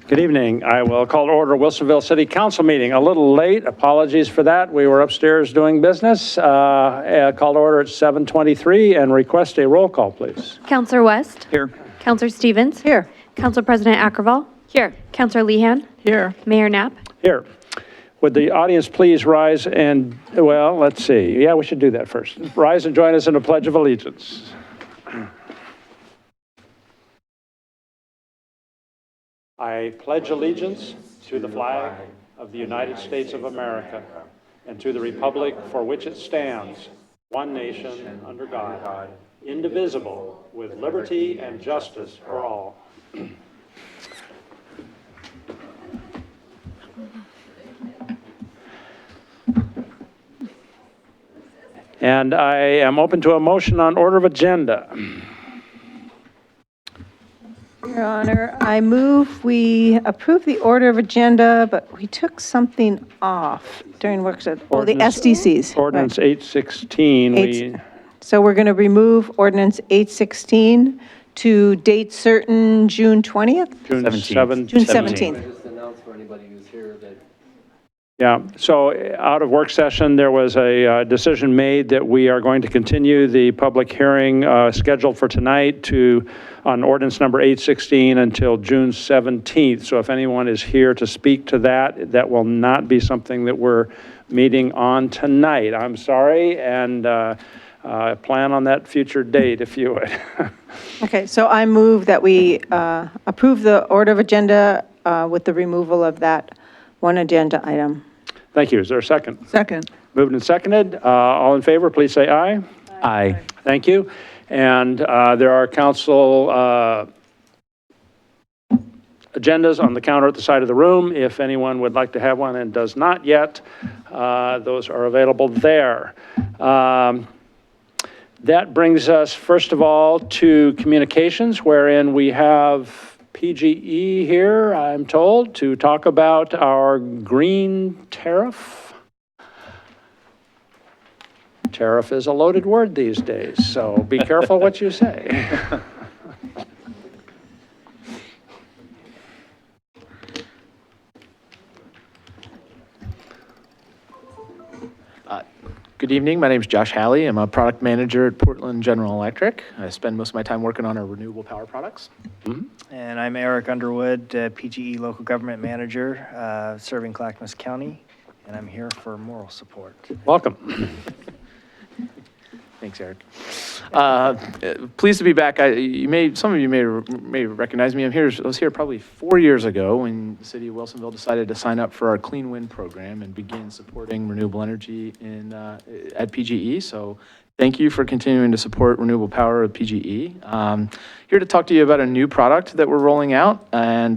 Good evening. I will call to order Wilsonville City Council meeting. A little late. Apologies for that. We were upstairs doing business. Call to order at 7:23 and request a roll call, please. Councillor West. Here. Councillor Stevens. Here. Council President Ackerval. Here. Councillor Lehan. Here. Mayor Knapp. Here. Would the audience please rise and, well, let's see. Yeah, we should do that first. Rise and join us in a Pledge of Allegiance. I pledge allegiance to the flag of the United States of America and to the republic for which it stands, one nation under God, indivisible, with liberty and justice for all. And I am open to a motion on order of agenda. Your Honor, I move we approve the order of agenda, but we took something off during work session. Oh, the SDCs. Ordinance right. 816. So we're going to remove ordinance 816 to date certain June 20th? June 17th. June 17th. Just announce for anybody who's here that Yeah, so out of work session, there was a decision made that we are going to continue the public hearing scheduled for tonight on ordinance number 816 until June 17th. So if anyone is here to speak to that, that will not be something that we're meeting on tonight. I'm sorry, and plan on that future date if you would. Okay, so I move that we approve the order of agenda with the removal of that one agenda item. Thank you. Is there a second? Second. Moved and seconded. All in favor, please say aye. Aye. Thank you. And there are council agendas on the counter at the side of the room. If anyone would like to have one and does not yet, those are available there. That brings us, first of all, to communications, wherein we have PGE here, I'm told, to talk about our green tariff. Tariff is a loaded word these days, so be careful what you say. Good evening, my name is Josh Halley. I'm a product manager at Portland General Electric. I spend most of my time working on our renewable power products. And I'm Eric Underwood, PGE Local Government Manager, serving Clackamas County, and I'm here for moral support. Welcome. Thanks, Eric. Pleased to be back. Some of you may recognize me. I was here probably 4 years ago when the city of Wilsonville decided to sign up for our Clean Wind program and begin supporting renewable energy at PGE. So thank you for continuing to support Renewable Power of PGE. Here to talk to you about a new product that we're rolling out, and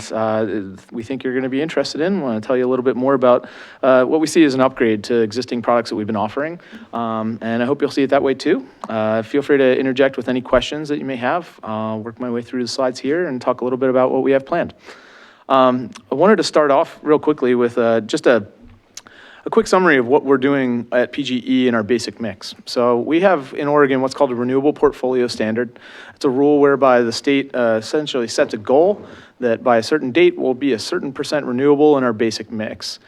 we think you're going to be interested in. I want to tell you a little bit more about what we see as an upgrade to existing products that we've been offering, and I hope you'll see it that way too. Feel free to interject with any questions that you may have. I'll work my way through the slides here and talk a little bit about what we have planned. I wanted to start off real quickly with just a quick summary of what we're doing at PGE in our basic mix. So we have in Oregon what's called a Renewable Portfolio Standard. It's a rule whereby the state essentially sets a goal that by a certain date will be a certain percent renewable in our basic mix.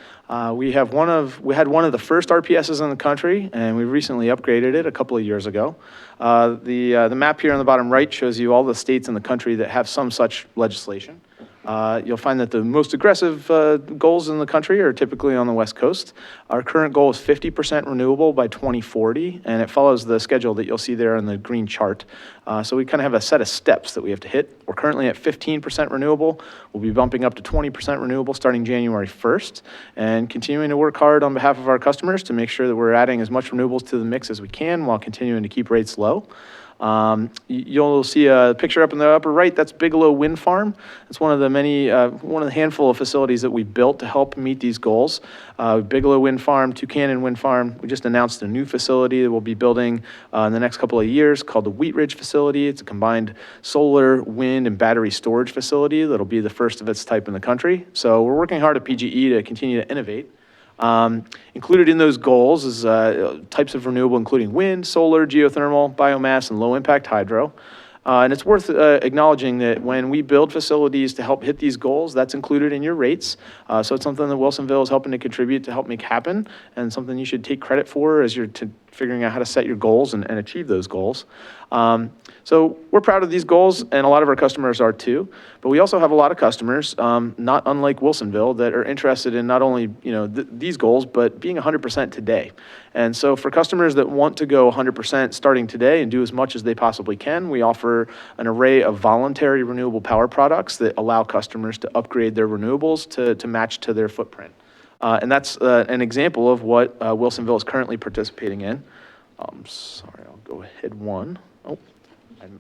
We had one of the first RPSs in the country, and we recently upgraded it a couple of years ago. The map here on the bottom right shows you all the states in the country that have some such legislation. You'll find that the most aggressive goals in the country are typically on the West Coast. Our current goal is 50% renewable by 2040, and it follows the schedule that you'll see there on the green chart. So we kind of have a set of steps that we have to hit. We're currently at 15% renewable. We'll be bumping up to 20% renewable starting January 1st, and continuing to work hard on behalf of our customers to make sure that we're adding as much renewables to the mix as we can while continuing to keep rates low. You'll see a picture up in the upper right. That's Bigelow Wind Farm. It's one of the handful of facilities that we built to help meet these goals. Bigelow Wind Farm, Tucannon Wind Farm. We just announced a new facility that we'll be building in the next couple of years called the Wheat Ridge facility. It's a combined solar, wind, and battery storage facility that'll be the first of its type in the country. So we're working hard at PGE to continue to innovate. Included in those goals is types of renewable, including wind, solar, geothermal, biomass, and low-impact hydro. And it's worth acknowledging that when we build facilities to help hit these goals, that's included in your rates. So it's something that Wilsonville is helping to contribute to help make happen, and something you should take credit for as you're figuring out how to set your goals and achieve those goals. So we're proud of these goals, and a lot of our customers are too. But we also have a lot of customers, not unlike Wilsonville, that are interested in not only these goals, but being 100% today. And so for customers that want to go 100% starting today and do as much as they possibly can, we offer an array of voluntary renewable power products that allow customers to upgrade their renewables to match to their footprint. And that's an example of what Wilsonville is currently participating in. Sorry, I'll go ahead one. Oh,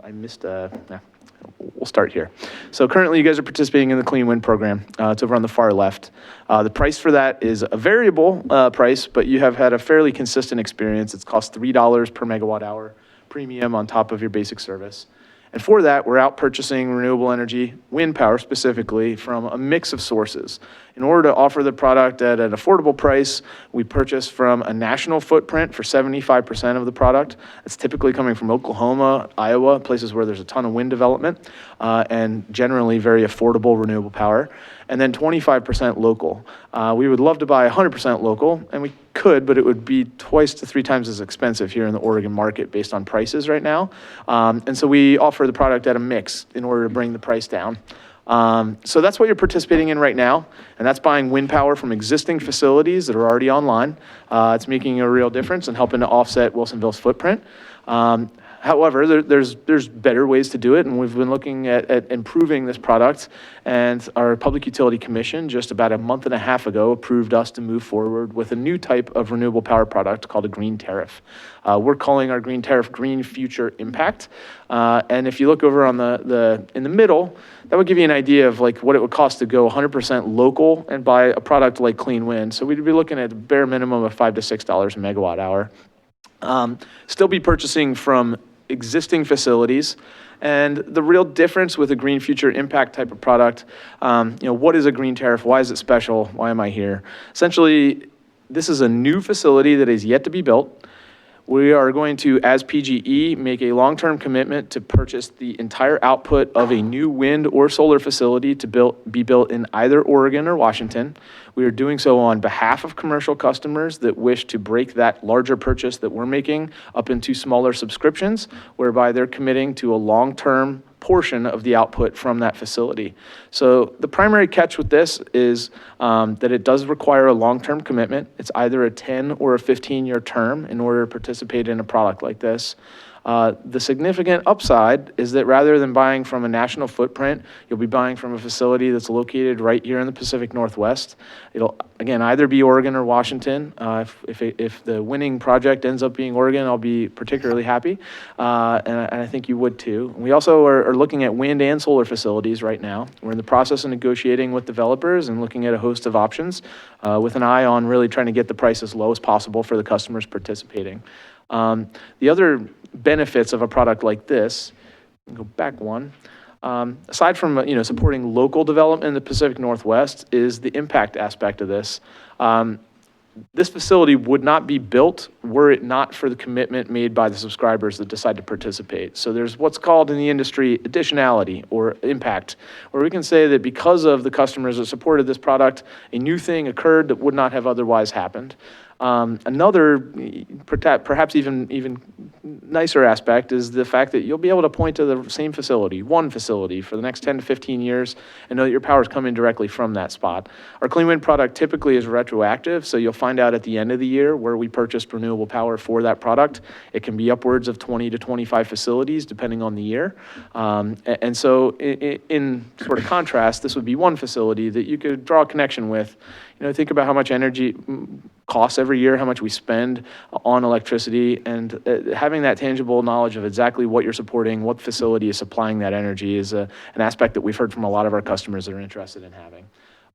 I missed we'll start here. So currently you guys are participating in the Clean Wind program. It's over on the far left. The price for that is a variable price, but you have had a fairly consistent experience. It's cost $3 per megawatt hour premium on top of your basic service. And for that, we're out purchasing renewable energy, wind power specifically, from a mix of sources. In order to offer the product at an affordable price, we purchase from a national footprint for 75% of the product. It's typically coming from Oklahoma, Iowa, places where there's a ton of wind development, and generally very affordable renewable power. And then 25% local. We would love to buy 100% local, and we could, but it would be twice to 3 times as expensive here in the Oregon market based on prices right now. And so we offer the product at a mix in order to bring the price down. So that's what you're participating in right now, and that's buying wind power from existing facilities that are already online. It's making a real difference and helping to offset Wilsonville's footprint. However, there's better ways to do it, and we've been looking at improving this product, and our Public Utility Commission just about a month and a half ago approved us to move forward with a new type of renewable power product called a green tariff. We're calling our green tariff Green Future Impact, and if you look over on in the middle, that would give you an idea of like what it would cost to go 100% local and buy a product like Clean Wind. So we'd be looking at a bare minimum of $5 to $6 a megawatt hour. Still be purchasing from existing facilities. And the real difference with a Green Future Impact type of product, what is a green tariff? Why is it special? Why am I here? Essentially, this is a new facility that is yet to be built. We are going to, as PGE, make a long-term commitment to purchase the entire output of a new wind or solar facility to be built in either Oregon or Washington. We are doing so on behalf of commercial customers that wish to break that larger purchase that we're making up into smaller subscriptions, whereby they're committing to a long-term portion of the output from that facility. So the primary catch with this is that it does require a long-term commitment. It's either a 10 or a 15-year term in order to participate in a product like this. The significant upside is that rather than buying from a national footprint, you'll be buying from a facility that's located right here in the Pacific Northwest. It'll, again, either be Oregon or Washington. If the winning project ends up being Oregon, I'll be particularly happy, and I think you would too. We also are looking at wind and solar facilities right now. We're in the process of negotiating with developers and looking at a host of options with an eye on really trying to get the price as low as possible for the customers participating. The other benefits of a product like this, go back one, aside from supporting local development in the Pacific Northwest, is the impact aspect of this. This facility would not be built were it not for the commitment made by the subscribers that decide to participate. So there's what's called in the industry additionality or impact, where we can say that because of the customers that supported this product, a new thing occurred that would not have otherwise happened. Another, perhaps even nicer aspect is the fact that you'll be able to point to the same facility, one facility, for the next 10 to 15 years and know that your power is coming directly from that spot. Our Clean Wind product typically is retroactive, so you'll find out at the end of the year where we purchased renewable power for that product. It can be upwards of 20 to 25 facilities depending on the year. And so in sort of contrast, this would be one facility that you could draw a connection with. Think about how much energy costs every year, how much we spend on electricity, and having that tangible knowledge of exactly what you're supporting, what facility is supplying that energy is an aspect that we've heard from a lot of our customers that are interested in having.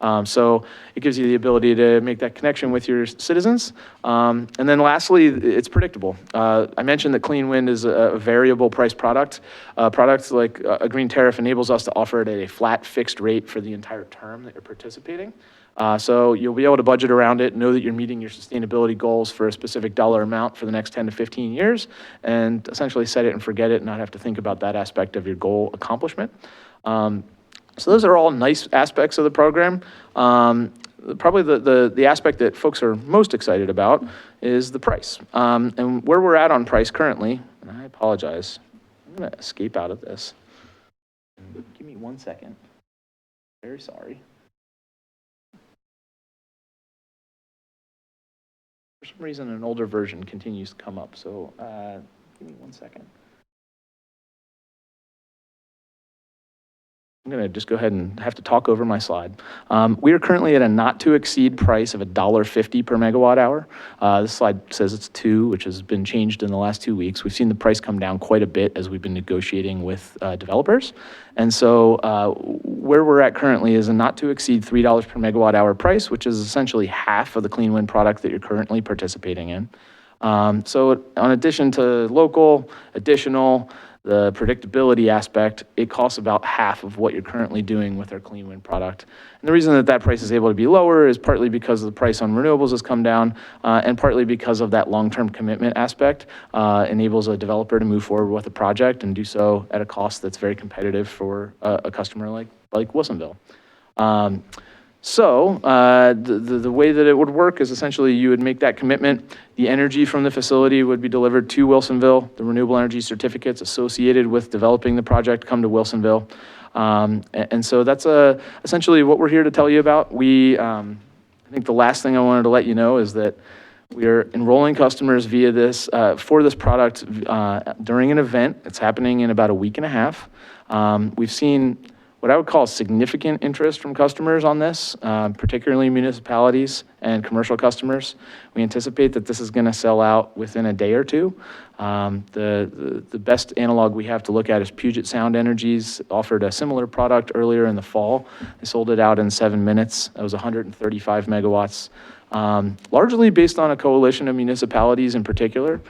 So it gives you the ability to make that connection with your citizens. And then lastly, it's predictable. I mentioned that Clean Wind is a variable price product. Products like a green tariff enables us to offer it at a flat fixed rate for the entire term that you're participating. So you'll be able to budget around it, know that you're meeting your sustainability goals for a specific dollar amount for the next 10 to 15 years, and essentially set it and forget it and not have to think about that aspect of your goal accomplishment. So those are all nice aspects of the program. Probably the aspect that folks are most excited about is the price. And where we're at on price currently, and I apologize, I'm gonna escape out of this. Give me 1 second. Very sorry. For some reason, an older version continues to come up, so give me 1 second. I'm going to just go ahead and have to talk over my slide. We are currently at a not to exceed price of $1.50 per megawatt hour. This slide says it's 2, which has been changed in the last 2 weeks. We've seen the price come down quite a bit as we've been negotiating with developers. And so where we're at currently is a not to exceed $3 per megawatt hour price, which is essentially half of the Clean Wind product that you're currently participating in. So in addition to local, additional, the predictability aspect, it costs about half of what you're currently doing with our Clean Wind product. And the reason that that price is able to be lower is partly because the price on renewables has come down, and partly because of that long-term commitment aspect, enables a developer to move forward with a project and do so at a cost that's very competitive for a customer like Wilsonville. So the way that it would work is essentially you would make that commitment. The energy from the facility would be delivered to Wilsonville. The renewable energy certificates associated with developing the project come to Wilsonville. And so that's essentially what we're here to tell you about. I think the last thing I wanted to let you know is that we are enrolling customers via this, for this product during an event. It's happening in about a week and a half. We've seen what I would call significant interest from customers on this, particularly municipalities and commercial customers. We anticipate that this is going to sell out within a day or two. The best analog we have to look at is Puget Sound Energies offered a similar product earlier in the fall. They sold it out in 7 minutes. That was 135 megawatts. Largely based on a coalition of municipalities in particular.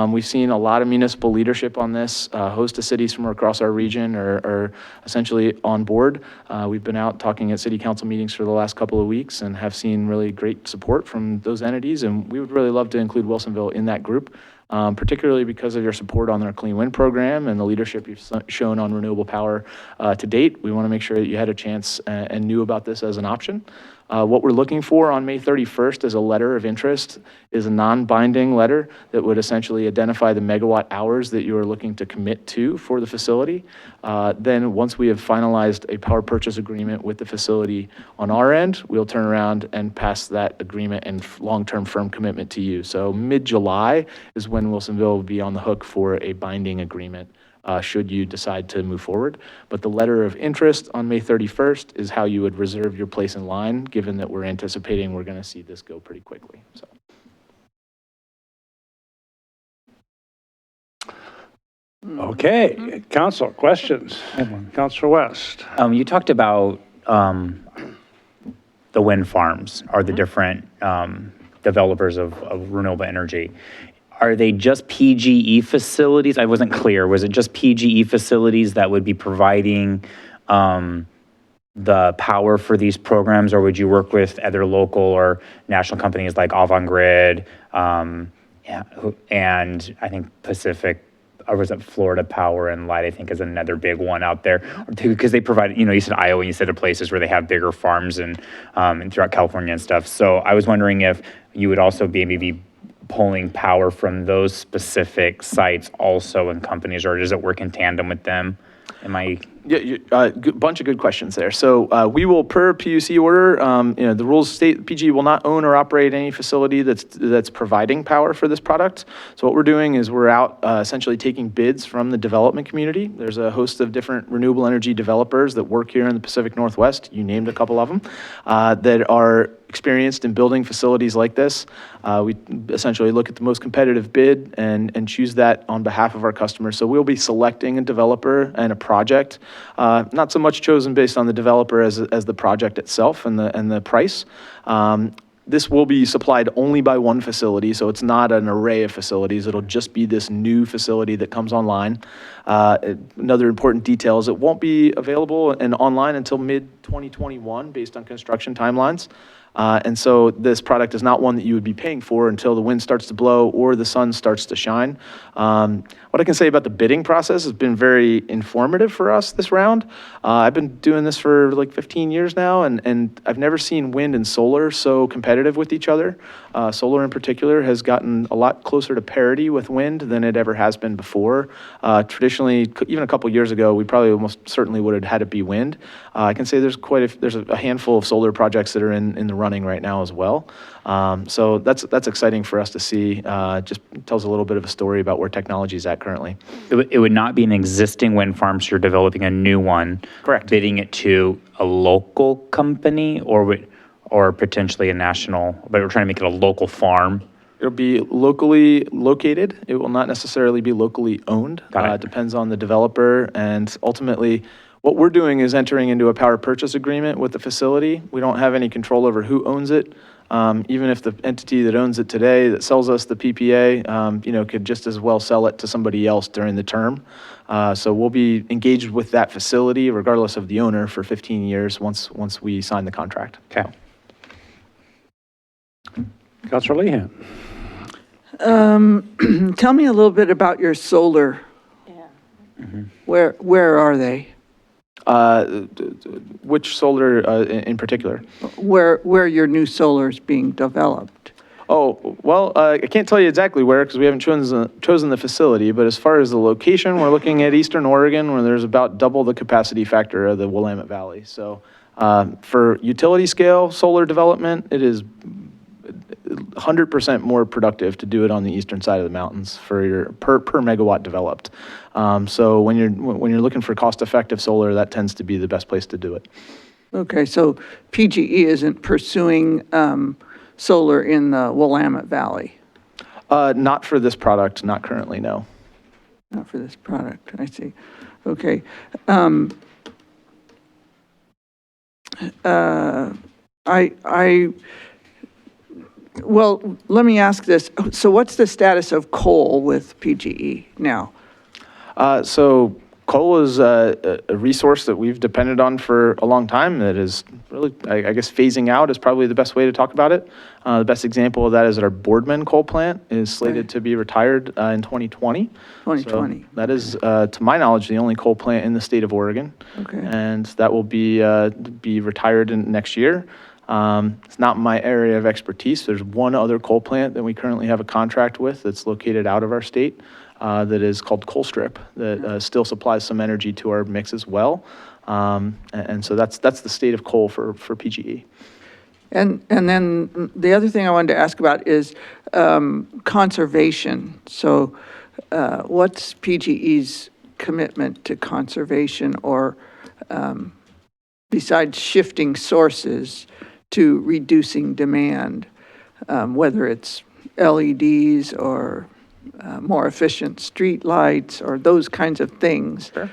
We've seen a lot of municipal leadership on this. A host of cities from across our region are essentially on board. We've been out talking at city council meetings for the last couple of weeks and have seen really great support from those entities. And we would really love to include Wilsonville in that group, particularly because of your support on our Clean Wind program and the leadership you've shown on renewable power to date. We want to make sure that you had a chance and knew about this as an option. What we're looking for on May 31st is a letter of interest, is a non-binding letter that would essentially identify the megawatt hours that you are looking to commit to for the facility. Then once we have finalized a power purchase agreement with the facility on our end, we'll turn around and pass that agreement and long-term firm commitment to you. So mid-July is when Wilsonville will be on the hook for a binding agreement. Should you decide to move forward. But the letter of interest on May 31st is how you would reserve your place in line, given that we're anticipating we're going to see this go pretty quickly. So. Okay, Counsel Questions. Councilor West. You talked about the wind farms or the different developers of renewable energy. Are they just PGE facilities? I wasn't clear. Was it just PGE facilities that would be providing the power for these programs, or would you work with other local or national companies like Avangrid, and I think Pacific, or was it Florida Power and Light, I think is another big one out there, because they provide, you said Iowa, you said the places where they have bigger farms and throughout California and stuff. So I was wondering if you would also be pulling power from those specific sites also in companies, or does it work in tandem with them? Yeah, bunch of good questions there. So we will, per PUC order, the rules state PGE will not own or operate any facility that's providing power for this product. So what we're doing is we're out essentially taking bids from the development community. There's a host of different renewable energy developers that work here in the Pacific Northwest. You named a couple of them that are experienced in building facilities like this. We essentially look at the most competitive bid and choose that on behalf of our customers. So we'll be selecting a developer and a project Not so much chosen based on the developer as the project itself and the price. This will be supplied only by one facility, so it's not an array of facilities. It'll just be this new facility that comes online. Another important detail is it won't be available and online until mid-2021 based on construction timelines. And so this product is not one that you would be paying for until the wind starts to blow or the sun starts to shine. What I can say about the bidding process has been very informative for us this round. I've been doing this for like 15 years now, and I've never seen wind and solar so competitive with each other. Solar in particular has gotten a lot closer to parity with wind than it ever has been before. Traditionally, even a couple years ago, we probably almost certainly would have had it be wind. I can say there's there's a handful of solar projects that are in the running right now as well. So that's exciting for us to see. Just tells a little bit of a story about where technology is at currently. It would not be an existing wind farm, so you're developing a new one. Correct. Bidding it to a local company or potentially a national, but we're trying to make it a local farm. It'll be locally located. It will not necessarily be locally owned. Got it. It depends on the developer, and ultimately, what we're doing is entering into a power purchase agreement with the facility. We don't have any control over who owns it. Even if the entity that owns it today that sells us the PPA, could just as well sell it to somebody else during the term. So we'll be engaged with that facility regardless of the owner for 15 years once we sign the contract. Okay. Councilor Lehan. Tell me a little bit about your solar. Where are they? Which solar in particular? Where your new solar is being developed? Oh, well, I can't tell you exactly where because we haven't chosen the facility, but as far as the location, we're looking at Eastern Oregon where there's about double the capacity factor of the Willamette Valley. So for utility scale solar development, it is 100% more productive to do it on the eastern side of the mountains for your per megawatt developed. So when you're looking for cost-effective solar, that tends to be the best place to do it. Okay, so PGE isn't pursuing solar in the Willamette Valley? Not for this product, not currently, no. Not for this product, I see. Okay. Well, let me ask this. So what's the status of coal with PGE now? So coal is a resource that we've depended on for a long time that is really, I guess, phasing out is probably the best way to talk about it. The best example of that is our Boardman coal plant is slated to be retired in 2020. 2020. So that is, to my knowledge, the only coal plant in the state of Oregon. Okay. And that will be retired next year. It's not my area of expertise. There's one other coal plant that we currently have a contract with that's located out of our state that is called Colstrip that still supplies some energy to our mix as well. And so that's the state of coal for PGE. And then the other thing I wanted to ask about is conservation. So what's PGE's commitment to conservation or besides shifting sources to reducing demand, whether it's LEDs or more efficient street lights or those kinds of things? Sure.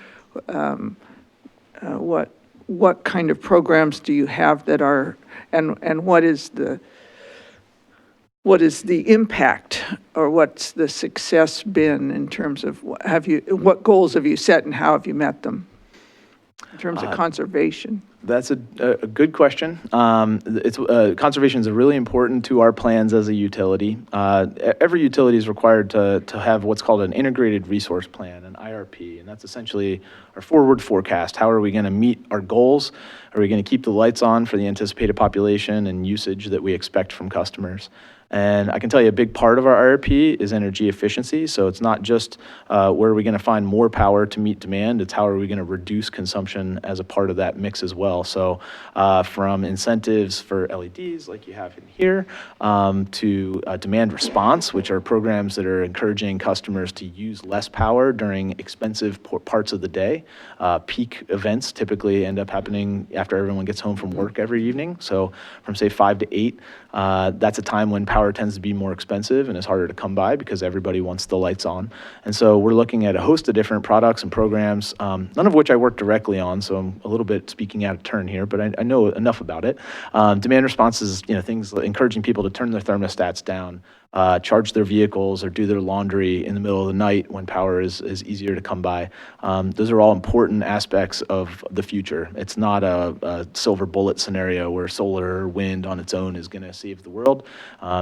What kind of programs do you have that are, and what is the impact or what's the success been in terms of what goals have you set and how have you met them in terms of conservation? That's a good question. Conservation is really important to our plans as a utility. Every utility is required to have what's called an integrated resource plan, an IRP, and that's essentially our forward forecast. How are we going to meet our goals? Are we going to keep the lights on for the anticipated population and usage that we expect from customers? And I can tell you a big part of our IRP is energy efficiency. So it's not just where are we going to find more power to meet demand, it's how are we going to reduce consumption as a part of that mix as well. So from incentives for LEDs like you have in here to demand response, which are programs that are encouraging customers to use less power during expensive parts of the day. Peak events typically end up happening after everyone gets home from work every evening. So from say 5 to 8, that's a time when power power tends to be more expensive and is harder to come by because everybody wants the lights on. And so we're looking at a host of different products and programs, none of which I work directly on, so I'm a little bit speaking out of turn here, but I know enough about it. Demand response is, things like encouraging people to turn their thermostats down, charge their vehicles or do their laundry in the middle of the night when power is easier to come by. Those are all important aspects of the future. It's not a silver bullet scenario where solar or wind on its own is going to save the world.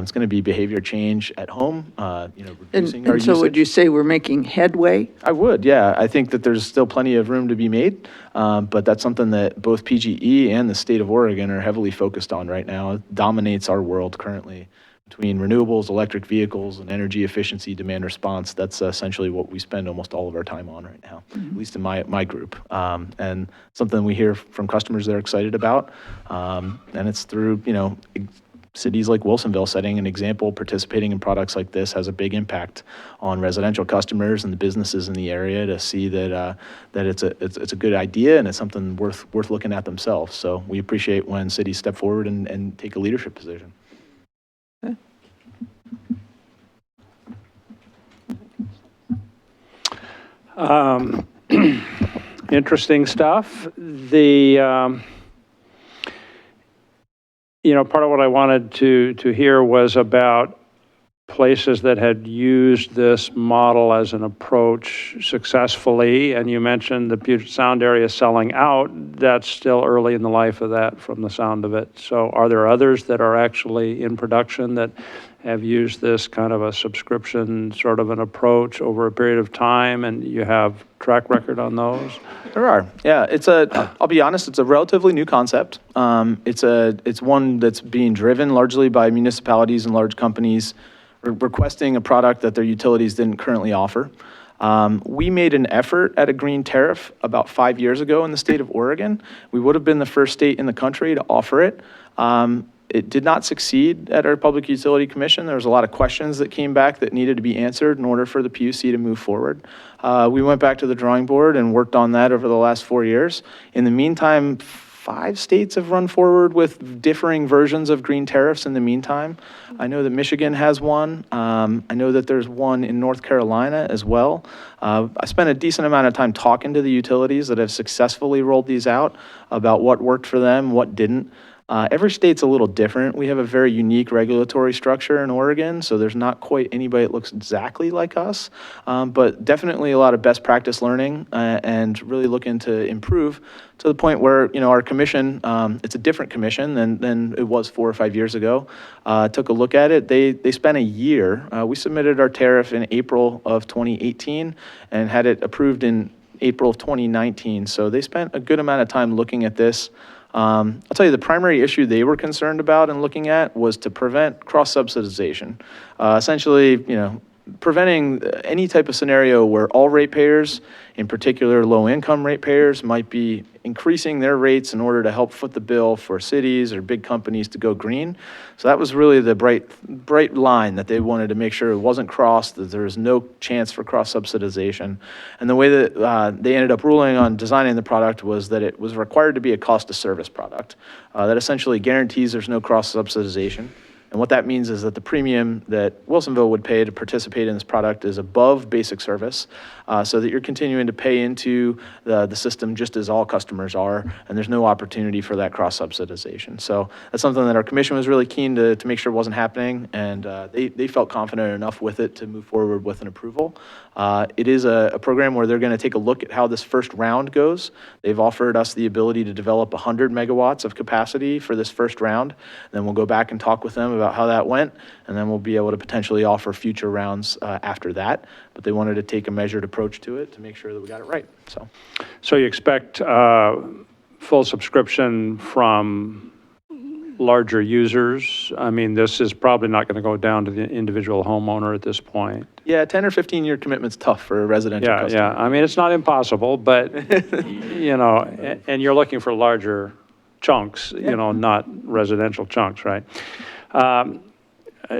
It's going to be behavior change at home, reducing our And so would usage. you say we're making headway? I would, yeah. I think that there's still plenty of room to be made, but that's something that both PGE and the state of Oregon are heavily focused on right now. It dominates our world currently. Between renewables, electric vehicles, and energy efficiency demand response, that's essentially what we spend almost all of our time on right now, at least in my group. And something we hear from customers they're excited about. And it's through, cities like Wilsonville setting an example, participating in products like this has a big impact on residential customers and the businesses in the area to see that it's a good idea and it's something worth looking at themselves. So we appreciate when cities step forward and take a leadership position. Interesting stuff. The, part of what I wanted to hear was about places that had used this model as an approach successfully, and you mentioned the Puget Sound area selling out. That's still early in the life of that from the sound of it. So are there others that are actually in production that have used this kind of a subscription sort of an approach over a period of time, and you have track record on those? There are, yeah. I'll be honest, it's a relatively new concept. It's one that's being driven largely by municipalities and large companies requesting a product that their utilities didn't currently offer. We made an effort at a green tariff about 5 years ago in the state of Oregon. We would have been the first state in the country to offer it. It did not succeed at our Public Utility Commission. There was a lot of questions that came back that needed to be answered in order for the PUC to move forward. We went back to the drawing board and worked on that over the last 4 years. In the meantime, 5 states have run forward with differing versions of green tariffs in the meantime. I know that Michigan has one. I know that there's one in North Carolina as well. I spent a decent amount of time talking to the utilities that have successfully rolled these out about what worked for them, what didn't. Every state's a little different. We have a very unique regulatory structure in Oregon, so there's not quite anybody that looks exactly like us, but definitely a lot of best practice learning and really looking to improve to the point where, our commission, it's a different commission than it was 4 or 5 years ago, took a look at it. They spent a year. We submitted our tariff in April of 2018 and had it approved in April of 2019, so they spent a good amount of time looking at this. I'll tell you, the primary issue they were concerned about and looking at was to prevent cross-subsidization. Essentially, preventing any type of scenario where all ratepayers, in particular low-income ratepayers, might be increasing their rates in order to help foot the bill for cities or big companies to go green. So that was really the bright line that they wanted to make sure it wasn't crossed, that there was no chance for cross-subsidization. And the way that they ended up ruling on designing the product was that it was required to be a cost-of-service product. That essentially guarantees there's no cross-subsidization. And what that means is that the premium that Wilsonville would pay to participate in this product is above basic service, so that you're continuing to pay into the system just as all customers are, and there's no opportunity for that cross-subsidization. So that's something that our commission was really keen to make sure wasn't happening, and they felt confident enough with it to move forward with an approval. It is a program where they're going to take a look at how this first round goes. They've offered us the ability to develop 100 megawatts of capacity for this first round. Then we'll go back and talk with them about how that went, and then we'll be able to potentially offer future rounds after that. But they wanted to take a measured approach to it to make sure that we got it right. So you expect full subscription from larger users? I mean, this is probably not going to go down to the individual homeowner at this point. Yeah, 10 or 15-year commitment's tough for a residential customer. Yeah. I mean, it's not impossible, but, and you're looking for larger chunks, not residential chunks, right?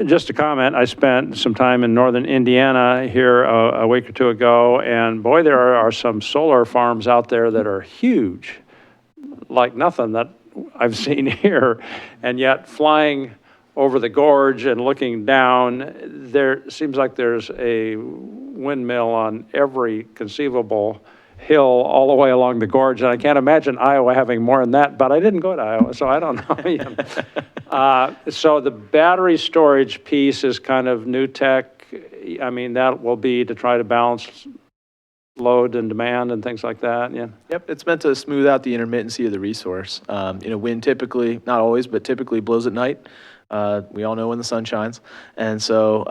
Just a comment, I spent some time in northern Indiana here a week or two ago, and boy, there are some solar farms out there that are huge, like nothing that I've seen here, and yet flying over the gorge and looking down, there seems like there's a windmill on every conceivable hill all the way along the gorge, and I can't imagine Iowa having more than that, but I didn't go to Iowa, so I don't know. So the battery storage piece is kind of new tech. I mean, that will be to try to balance load and demand and things like that, yeah. Yep, it's meant to smooth out the intermittency of the resource. Wind typically, not always, but typically blows at night. We all know when the sun shines. And so,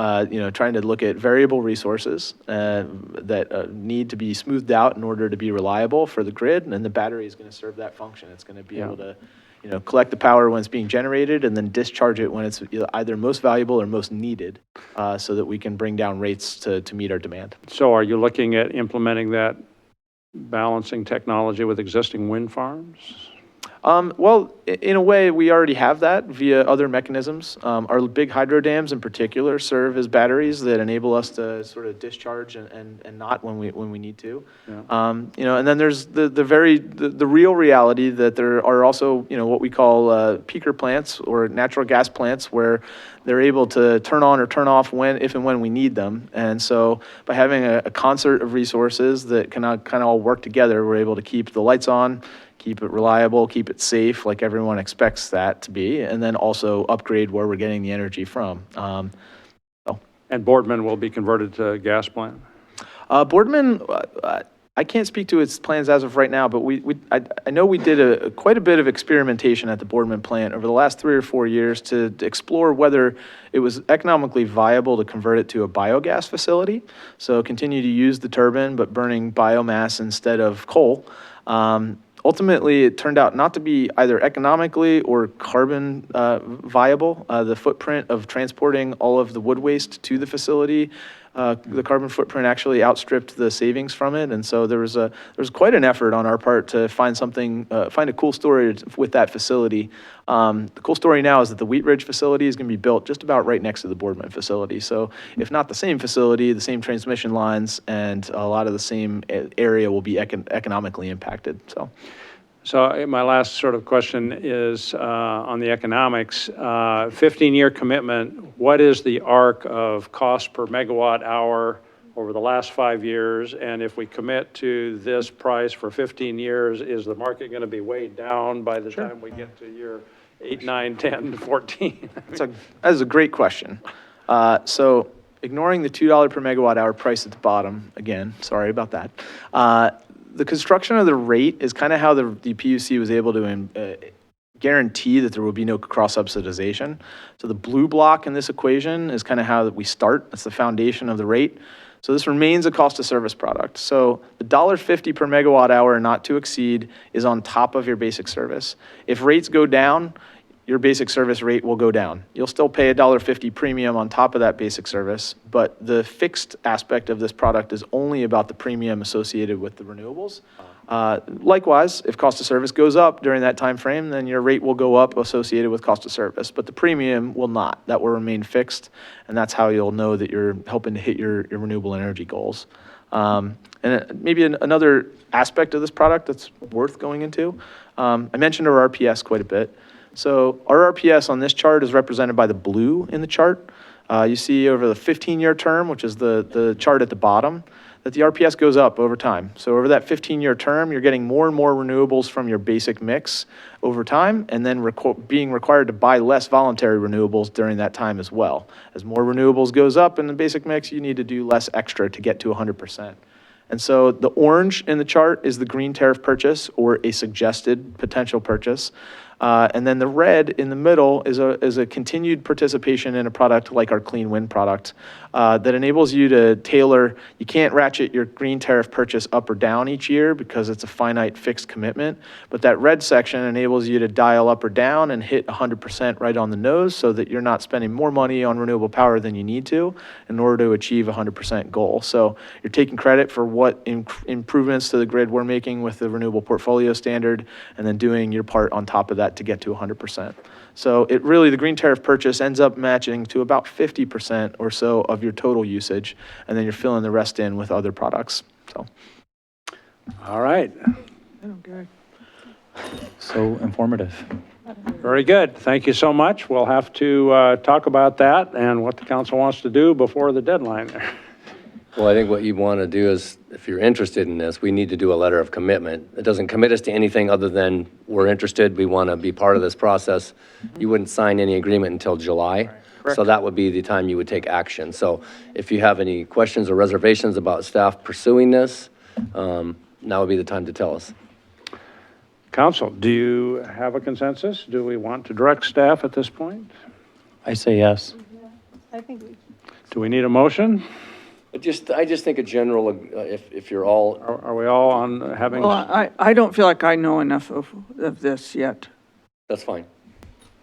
trying to look at variable resources that need to be smoothed out in order to be reliable for the grid, and the battery is going to serve that function. It's going to be able to, collect the power when it's being generated and then discharge it when it's either most valuable or most needed, so that we can bring down rates to meet our demand. So are you looking at implementing that balancing technology with existing wind farms? Well, in a way, we already have that via other mechanisms. Our big hydro dams in particular serve as batteries that enable us to sort of discharge and not when we need to. Yeah. And then there's the real reality that there are also, what we call peaker plants or natural gas plants where they're able to turn on or turn off if and when we need them. And so by having a concert of resources that can kind of all work together, we're able to keep the lights on, keep it reliable, keep it safe, like everyone expects that to be, and then also upgrade where we're getting the energy from. And Boardman will be converted to a gas plant? Boardman, I can't speak to its plans as of right now, but I know we did quite a bit of experimentation at the Boardman plant over the last 3 or 4 years to explore whether it was economically viable to convert it to a biogas facility. So continue to use the turbine, but burning biomass instead of coal. Ultimately, it turned out not to be either economically or carbon viable. The footprint of transporting all of the wood waste to the facility, the carbon footprint actually outstripped the savings from it, and so there was quite an effort on our part to find a cool story with that facility. The cool story now is that the Wheat Ridge facility is going to be built just about right next to the Boardman facility. So if not the same facility, the same transmission lines, and a lot of the same area will be economically impacted. So my last sort of question is on the economics. 15-year commitment, what is the arc of cost per megawatt hour over the last 5 years? And if we commit to this price for 15 years, is the market going to be weighed down by the time we get to year 8, 9, 10, 14? that is a great question. So ignoring the $2 per megawatt hour price at the bottom, again, sorry about that. The construction of the rate is kind of how the PUC was able to guarantee that there will be no cross-subsidization. So the blue block in this equation is kind of how we start. That's the foundation of the rate. So this remains a cost of service product. So the $1.50 per megawatt hour not to exceed is on top of your basic service. If rates go down, your basic service rate will go down. You'll still pay a $1.50 premium on top of that basic service, but the fixed aspect of this product is only about the premium associated with the renewables. Likewise, if cost of service goes up during that time frame, then your rate will go up associated with cost of service, but the premium will not. That will remain fixed, and that's how you'll know that you're helping to hit your renewable energy goals. And maybe another aspect of this product that's worth going into, I mentioned our RPS quite a bit. So our RPS on this chart is represented by the blue in the chart. You see over the 15-year term, which is the chart at the bottom, that the RPS goes up over time. So over that 15-year term, you're getting more and more renewables from your basic mix over time, and then being required to buy less voluntary renewables during that time as well. As more renewables goes up in the basic mix, you need to do less extra to get to 100%. And so the orange in the chart is the green tariff purchase or a suggested potential purchase. And then the red in the middle is a continued participation in a product like our Clean Wind product that enables you to tailor. You can't ratchet your green tariff purchase up or down each year because it's a finite fixed commitment. But that red section enables you to dial up or down and hit 100% right on the nose so that you're not spending more money on renewable power than you need to in order to achieve a 100% goal. So you're taking credit for what improvements to the grid we're making with the renewable portfolio standard and then doing your part on top of that to get to 100%. So the green tariff purchase ends up matching to about 50% or so of your total usage, and then you're filling the rest in with other products. So, All right. So informative. Very good. Thank you so much. We'll have to talk about that and what the council wants to do before the deadline there. Well, I think what you want to do is, if you're interested in this, we need to do a letter of commitment. It doesn't commit us to anything other than we're interested, we want to be part of this process. You wouldn't sign any agreement until July. So that would be the time you would take action. So if you have any questions or reservations about staff pursuing this, now would be the time to tell us. Council, do you have a consensus? Do we want to direct staff at this point? I say yes. I think we Do we need a motion? I just think a general, if you're all, Are we all on having? Well, I don't feel like I know enough of this yet, that's fine.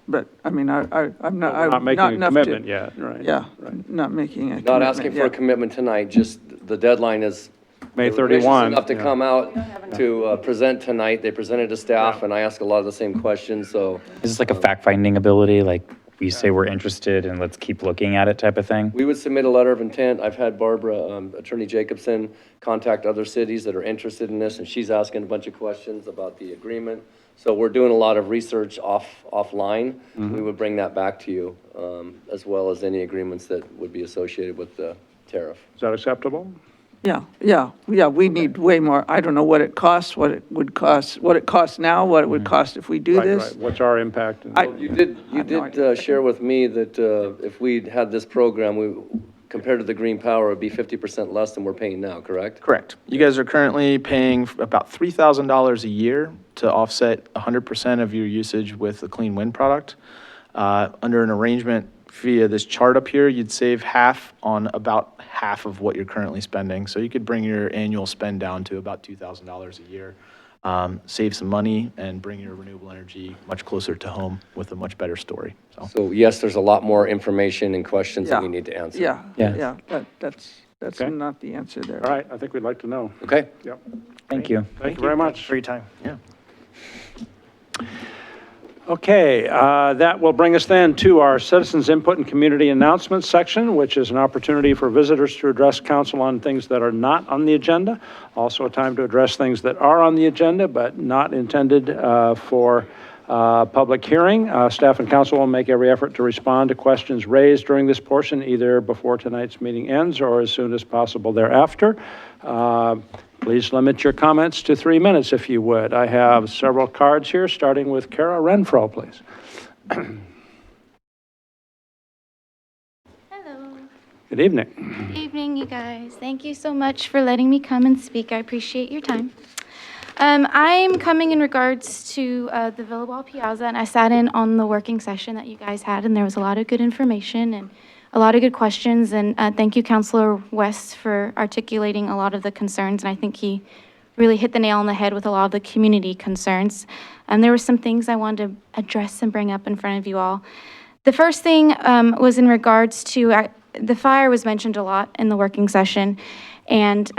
but I mean, I'm not, We're not I'm making not a enough to. commitment yet, right? Yeah, Right. not making a Not commitment asking for a yet. commitment tonight, just the deadline is. May they were gracious 31. enough to yeah. come out to present tonight. They presented to staff, and I asked a lot of the same questions, so. Is this like a fact-finding ability, like we say we're interested and let's keep looking at it type of thing? We would submit a letter of intent. I've had Barbara, Attorney Jacobson, contact other cities that are interested in this, and she's asking a bunch of questions about the agreement. So we're doing a lot of research offline. We would bring that back to you, as well as any agreements that would be associated with the tariff. Is that acceptable? Yeah, we need way more. I don't know what it costs, what it would cost, what it costs now, what it would cost if we do Right, this. right. What's our impact? You did share with me that if we'd had this program, compared to the green power, it'd be 50% less than we're paying now, correct? Correct. You guys are currently paying about $3,000 a year to offset 100% of your usage with the clean wind product. Under an arrangement via this chart up here, you'd save half on about half of what you're currently spending. So you could bring your annual spend down to about $2,000 a year, save some money, and bring your renewable energy much closer to home with a much better story. So yes, there's a lot more information and questions that Yeah. we need to answer. Yeah. That's Okay. not the answer there. All right, I think we'd like to know. Okay? Yep. Thank you. Thank you very much. For your time. Yeah. Okay, that will bring us then to our citizens input and community announcements section, which is an opportunity for visitors to address council on things that are not on the agenda. Also a time to address things that are on the agenda, but not intended for public hearing. Staff and council will make every effort to respond to questions raised during this portion, either before tonight's meeting ends or as soon as possible thereafter. Please limit your comments to 3 minutes if you would. I have several cards here, starting with Kara Renfro, please. Hello. Good evening. Good evening, you guys. Thank you so much for letting me come and speak. I appreciate your time. I'm coming in regards to the Villawall Piazza, and I sat in on the working session that you guys had, and there was a lot of good information and a lot of good questions. And thank you, Councilor West, for articulating a lot of the concerns. And I think he really hit the nail on the head with a lot of the community concerns. And there were some things I wanted to address and bring up in front of you all. The first thing was in regards to the fire was mentioned a lot in the working session. And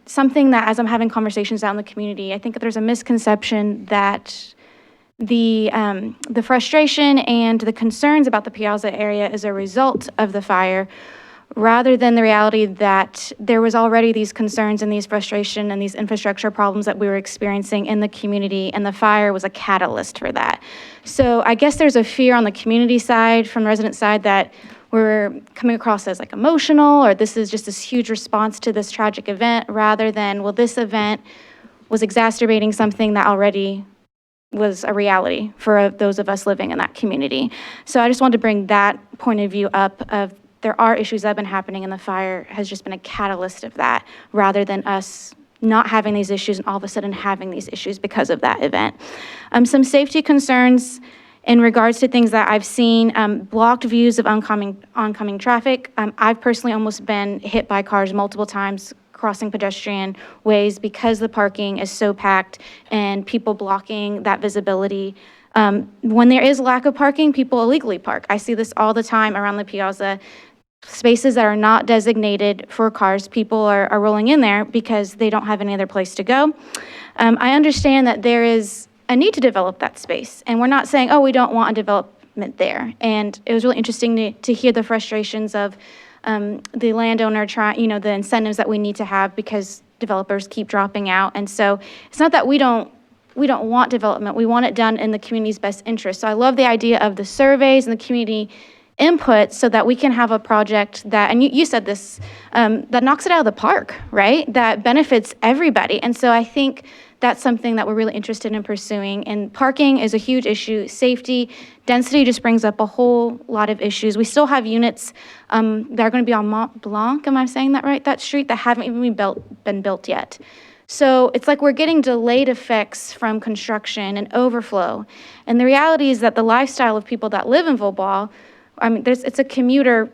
something that, as I'm having conversations out in the community, I think that there's a misconception that the frustration and the concerns about the Piazza area is a result of the fire, rather than the reality that there was already these concerns and these frustration and these infrastructure problems that we were experiencing in the community, and the fire was a catalyst for that. So I guess there's a fear on the community side, from the resident side, that we're coming across as like emotional, or this is just this huge response to this tragic event, rather than, well, this event was exacerbating something that already was a reality for those of us living in that community. So I just wanted to bring that point of view up of there are issues that have been happening, and the fire has just been a catalyst of that, rather than us not having these issues and all of a sudden having these issues because of that event. Some safety concerns in regards to things that I've seen, blocked views of oncoming traffic. I've personally almost been hit by cars multiple times crossing pedestrian ways because the parking is so packed and people blocking that visibility. When there is lack of parking, people illegally park. I see this all the time around the Piazza. Spaces that are not designated for cars, people are rolling in there because they don't have any other place to go. I understand that there is a need to develop that space, and we're not saying, oh, we don't want a development there. And it was really interesting to hear the frustrations of the landowner trying, the incentives that we need to have because developers keep dropping out. And so it's not that we don't we don't want development. We want it done in the community's best interest. So I love the idea of the surveys and the community input so that we can have a project that, and you said this, that knocks it out of the park, right? That benefits everybody. And so I think that's something that we're really interested in pursuing. And parking is a huge issue. Safety, density just brings up a whole lot of issues. We still have units that are going to be on Mont Blanc, am I saying that right? That street that haven't even been built yet. So it's like we're getting delayed effects from construction and overflow. And the reality is that the lifestyle of people that live in Vauban, I mean, it's a commuter,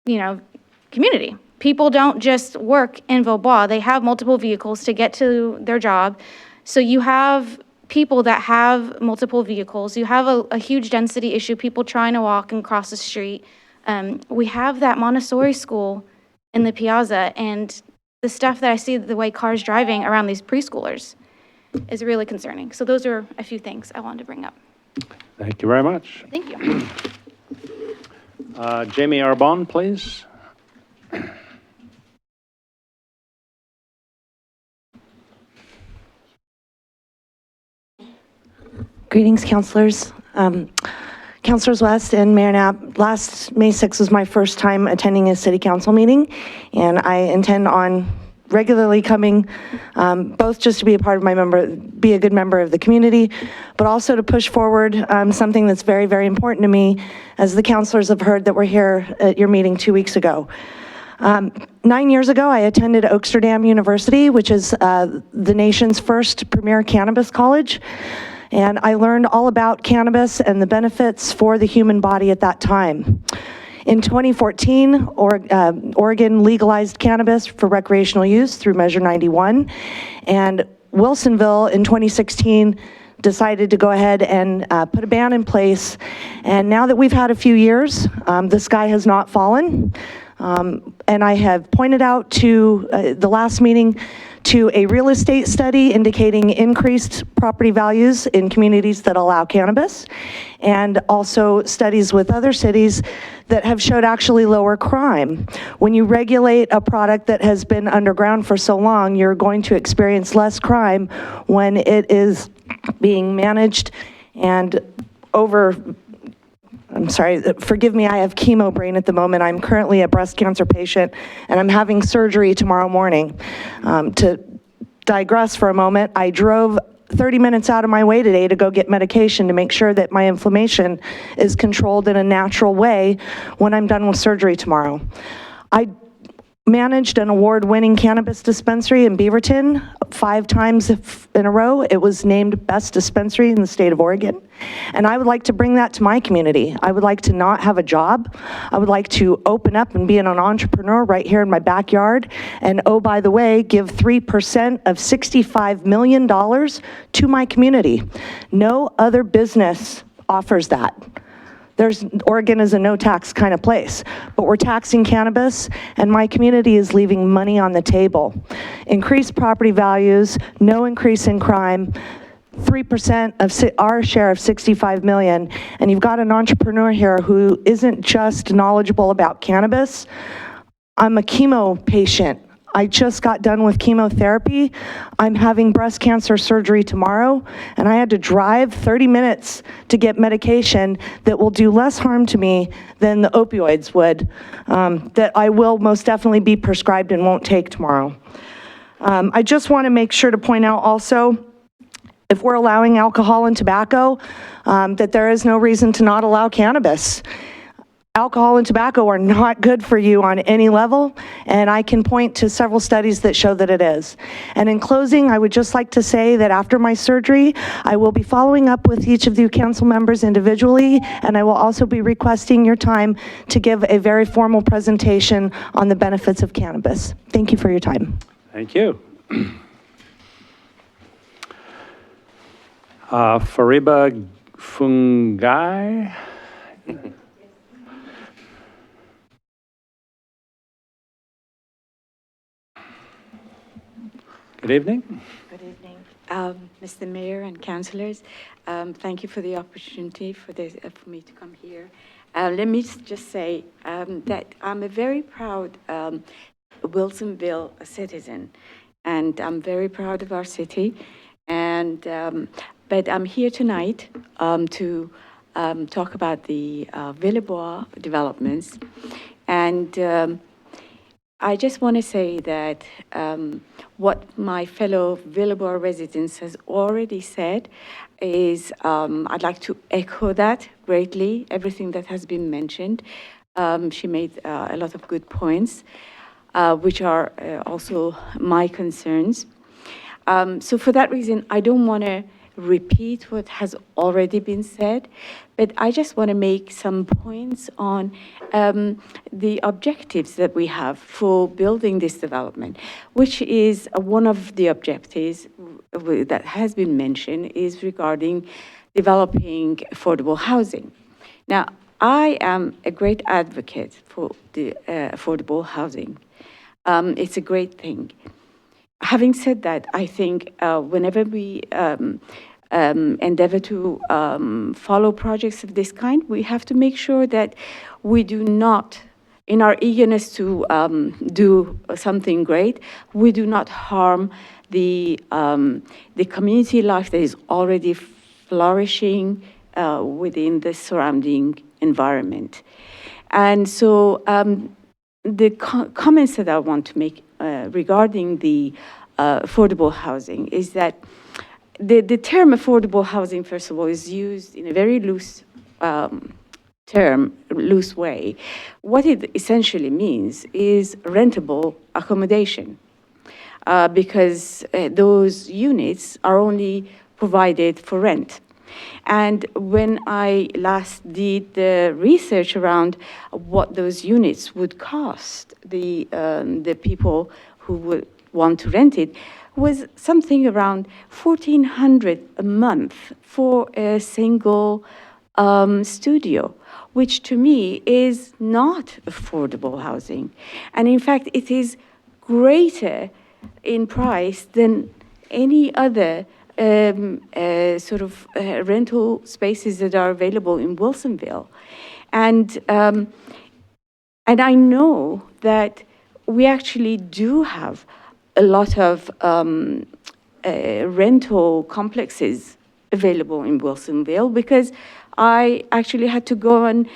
community. People don't just work in Vauban. They have multiple vehicles to get to their job. So you have people that have multiple vehicles. You have a huge density issue, people trying to walk and cross the street. We have that Montessori school in the Piazza, and the stuff that I see, the way cars driving around these preschoolers is really concerning. So those are a few things I wanted to bring up. Thank you very much. Thank you. Jamie Arbon, please. Greetings, councilors. Councilors West and Mayor Knapp, last May 6th was my first time attending a city council meeting, and I intend on regularly coming, both just to be a part of be a good member of the community, but also to push forward something that's very, very important to me, as the councilors have heard that we're here at your meeting 2 weeks ago. 9 years ago, I attended Oaksterdam University, which is the nation's first premier cannabis college. And I learned all about cannabis and the benefits for the human body at that time. In 2014, Oregon legalized cannabis for recreational use through Measure 91. And Wilsonville in 2016 decided to go ahead and put a ban in place. And now that we've had a few years, the sky has not fallen. And I have pointed out to the last meeting to a real estate study indicating increased property values in communities that allow cannabis, and also studies with other cities that have showed actually lower crime. When you regulate a product that has been underground for so long, you're going to experience less crime when it is being managed and I'm sorry, forgive me, I have chemo brain at the moment. I'm currently a breast cancer patient, and I'm having surgery tomorrow morning. To digress for a moment, I drove 30 minutes out of my way today to go get medication to make sure that my inflammation is controlled in a natural way when I'm done with surgery tomorrow. I managed an award-winning cannabis dispensary in Beaverton 5 times in a row. It was named best dispensary in the state of Oregon. And I would like to bring that to my community. I would like to not have a job. I would like to open up and be an entrepreneur right here in my backyard. And oh, by the way, give 3% of $65 million to my community. No other business offers that. Oregon is a no-tax kind of place, but we're taxing cannabis, and my community is leaving money on the table. Increased property values, no increase in crime, 3% of our share of 65 million, and you've got an entrepreneur here who isn't just knowledgeable about cannabis. I'm a chemo patient. I just got done with chemotherapy. I'm having breast cancer surgery tomorrow, and I had to drive 30 minutes to get medication that will do less harm to me than the opioids would, that I will most definitely be prescribed and won't take tomorrow. I just want to make sure to point out also, if we're allowing alcohol and tobacco, that there is no reason to not allow cannabis. Alcohol and tobacco are not good for you on any level, and I can point to several studies that show that it is. And in closing, I would just like to say that after my surgery, I will be following up with each of you council members individually, and I will also be requesting your time to give a very formal presentation on the benefits of cannabis. Thank you for your time. Thank you. Fariba Fungai. Good evening. Good evening, Mr. Mayor and councilors. Thank you for the opportunity for me to come here. Let me just say that I'm a very proud Wilsonville citizen, and I'm very proud of our city. And, but I'm here tonight to talk about the Villebois developments. And I just want to say that what my fellow Villebois residents has already said is I'd like to echo that greatly, everything that has been mentioned. She made a lot of good points, which are also my concerns. So for that reason, I don't want to repeat what has already been said, but I just want to make some points on the objectives that we have for building this development, which is one of the objectives that has been mentioned is regarding developing affordable housing. Now, I am a great advocate for the affordable housing. It's a great thing. Having said that, I think whenever we endeavor to follow projects of this kind, we have to make sure that we do not, in our eagerness to do something great, we do not harm the community life that is already flourishing within the surrounding environment. And so the comments that I want to make regarding the affordable housing is that the term affordable housing, first of all, is used in a very loose loose way. What it essentially means is rentable accommodation, because those units are only provided for rent. And when I last did the research around what those units would cost, the people who would want to rent it, was something around $1,400 a month for a single studio, which to me is not affordable housing. And in fact, it is greater in price than any other rental spaces that are available in Wilsonville. And I know that we actually do have a lot of rental complexes available in Wilsonville, because I actually had to go and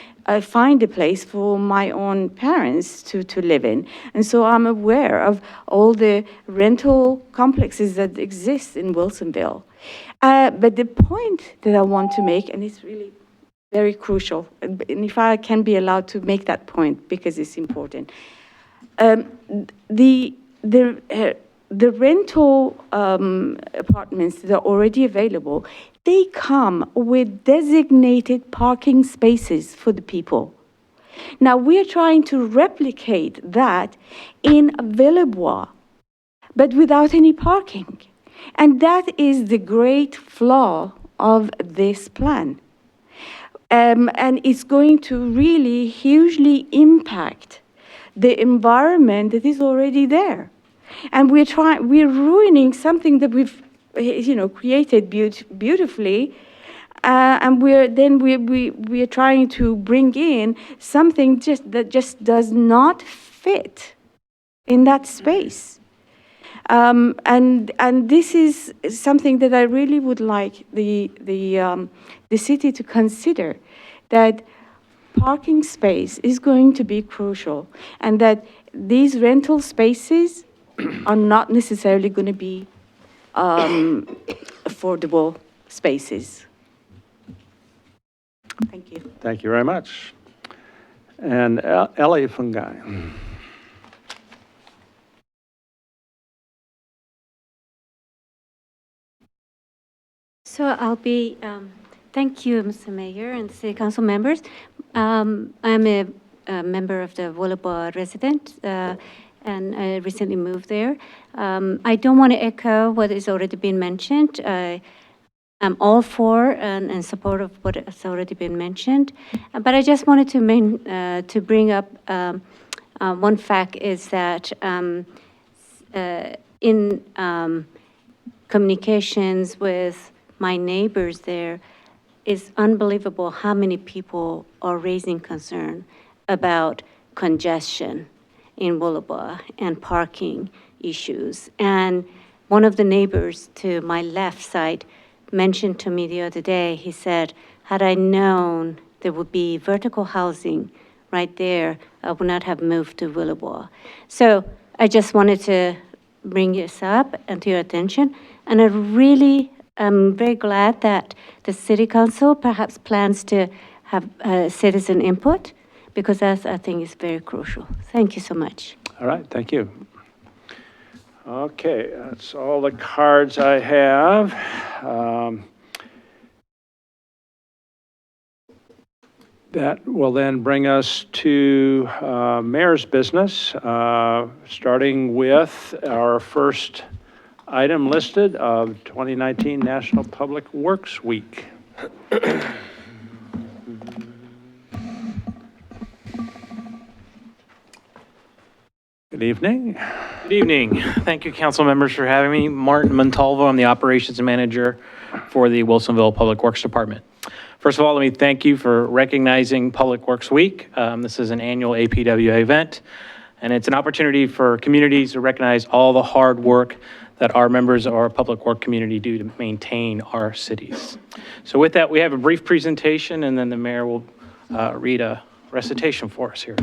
find a place for my own parents to live in. And so I'm aware of all the rental complexes that exist in Wilsonville. But the point that I want to make, and it's really very crucial, and if I can be allowed to make that point because it's important, the rental apartments that are already available, they come with designated parking spaces for the people. Now, we're trying to replicate that in Villebois, but without any parking. And that is the great flaw of this plan. And it's going to really hugely impact the environment that is already there. And we're ruining something that we've, created beautifully, and we're trying to bring in something that just does not fit in that space. And this is something that I really would like the city to consider, that parking space is going to be crucial, and that these rental spaces are not necessarily going to be affordable spaces. Thank you. Thank you very much. And Ellie Fungai. So I'll be, thank you, Mr. Mayor and City Council members. I'm a member of the Villebois resident, and I recently moved there. I don't want to echo what has already been mentioned. I'm all for and in support of what has already been mentioned. But I just wanted to bring up one fact is that in communications with my neighbors there, it's unbelievable how many people are raising concern about congestion in Villebois and parking issues. And one of the neighbors to my left side mentioned to me the other day, he said, had I known there would be vertical housing right there, I would not have moved to Willowboro. So I just wanted to bring this up and to your attention. And I really am very glad that the City Council perhaps plans to have citizen input, because that, I think, is very crucial. Thank you so much. All right, thank you. Okay, that's all the cards I have. That will then bring us to mayor's business, starting with our first item listed of 2019 National Public Works Week. Good evening. Good evening. Thank you, council members, for having me. Martin Montalvo, I'm the operations manager for the Wilsonville Public Works Department. First of all, let me thank you for recognizing Public Works Week. This is an annual APWA event, and it's an opportunity for communities to recognize all the hard work that our members of our public work community do to maintain our cities. So with that, we have a brief presentation, and then the mayor will read a recitation for us here.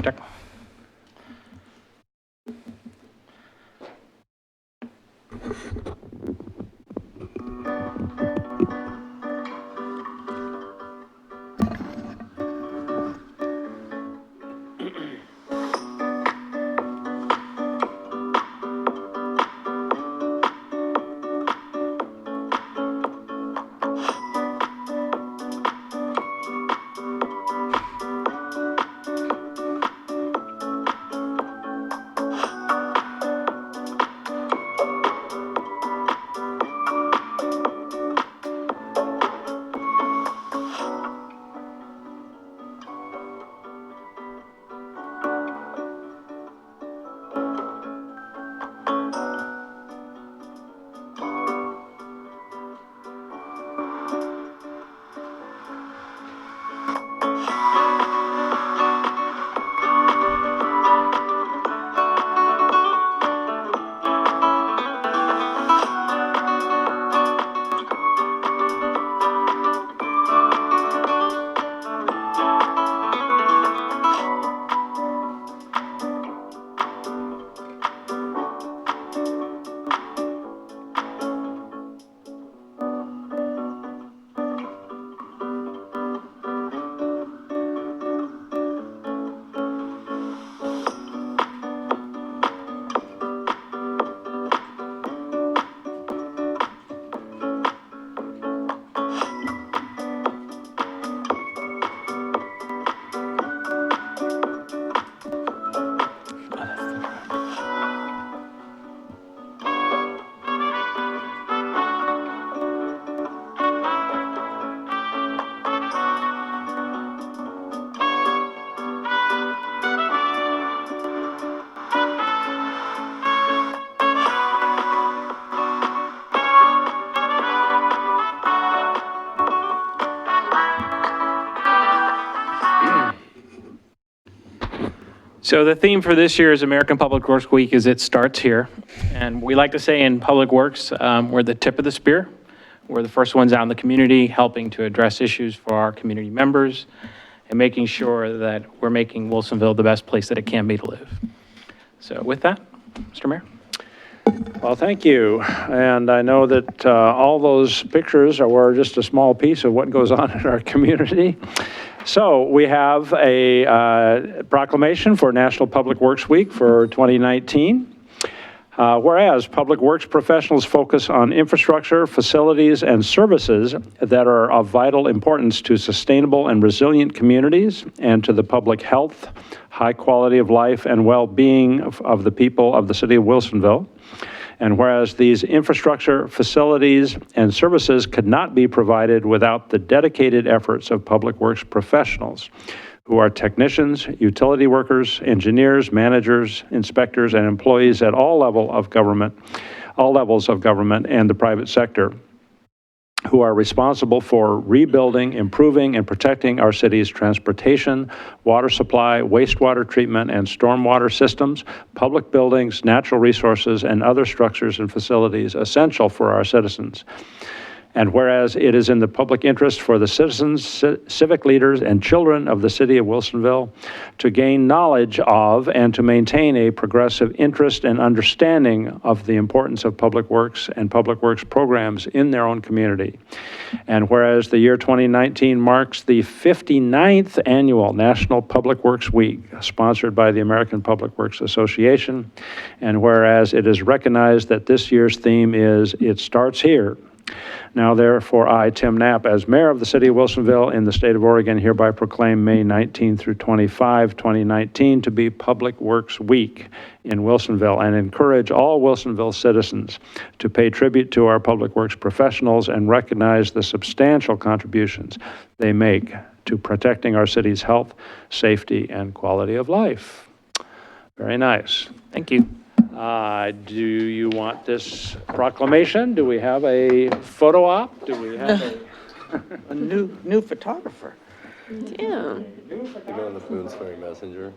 So the theme for this year's American Public Works Week is It Starts Here. And we like to say in Public Works, we're the tip of the spear. We're the first ones out in the community helping to address issues for our community members and making sure that we're making Wilsonville the best place that it can be to live. So with that, Mr. Mayor. Well, thank you. And I know that all those pictures were just a small piece of what goes on in our community. So we have a proclamation for National Public Works Week for 2019. Whereas public works professionals focus on infrastructure, facilities, and services that are of vital importance to sustainable and resilient communities and to the public health, high quality of life, and well-being of the people of the city of Wilsonville. And whereas these infrastructure, facilities, and services could not be provided without the dedicated efforts of public works professionals, who are technicians, utility workers, engineers, managers, inspectors, and employees at all levels of government and the private sector. who are responsible for rebuilding, improving, and protecting our city's transportation, water supply, wastewater treatment, and stormwater systems, public buildings, natural resources, and other structures and facilities essential for our citizens. And whereas it is in the public interest for the citizens, civic leaders, and children of the city of Wilsonville to gain knowledge of and to maintain a progressive interest and understanding of the importance of public works and public works programs in their own community. And whereas the year 2019 marks the 59th annual National Public Works Week, sponsored by the American Public Works Association, and whereas it is recognized that this year's theme is "It Starts Here." Now therefore, I, Tim Knapp, as mayor of the city of Wilsonville in the state of Oregon, hereby proclaim May 19 through 25, 2019 to be Public Works Week in Wilsonville, and encourage all Wilsonville citizens to pay tribute to our public works professionals and recognize the substantial contributions they make to protecting our city's health, safety, and quality of life. Very nice. Thank you. Do you want this proclamation? Do we have a photo op? Do we have A new photographer. Yeah. You know, the Boone's Ferry Messenger.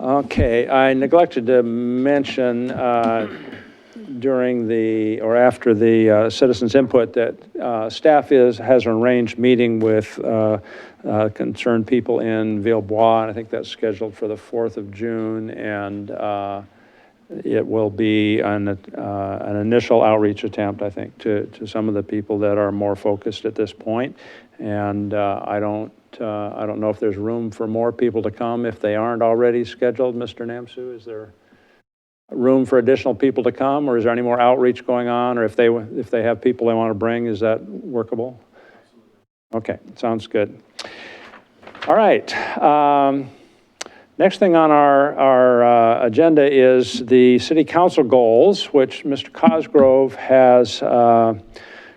Okay, I neglected to mention during the, or after the citizens' input that staff has an arranged meeting with concerned people in Villebois, and I think that's scheduled for the 4th of June, and it will be an initial outreach attempt, I think, to some of the people that are more focused at this point. And I don't know if there's room for more people to come if they aren't already scheduled. Mr. Namsu, is there room for additional people to come, or is there any more outreach going on? Or if they have people they want to bring, is that workable? Okay, sounds good. All right. Next thing on our agenda is the city council goals, which Mr. Cosgrove has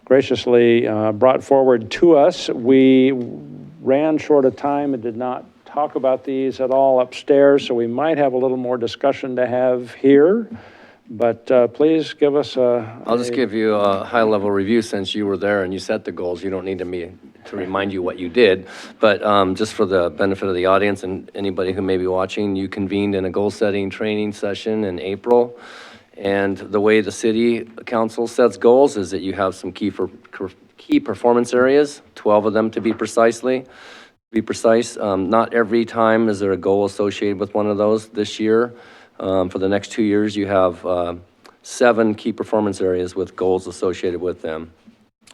graciously brought forward to us. We ran short of time and did not talk about these at all upstairs, so we might have a little more discussion to have here. But please give us I'll just give you a high-level review since you were there and you set the goals. You don't need me to remind you what you did. But just for the benefit of the audience and anybody who may be watching, you convened in a goal-setting training session in April. And the way the city council sets goals is that you have some key performance areas, 12 of them to be precise. Not every time is there a goal associated with one of those. This year, for the next 2 years, you have 7 key performance areas with goals associated with them.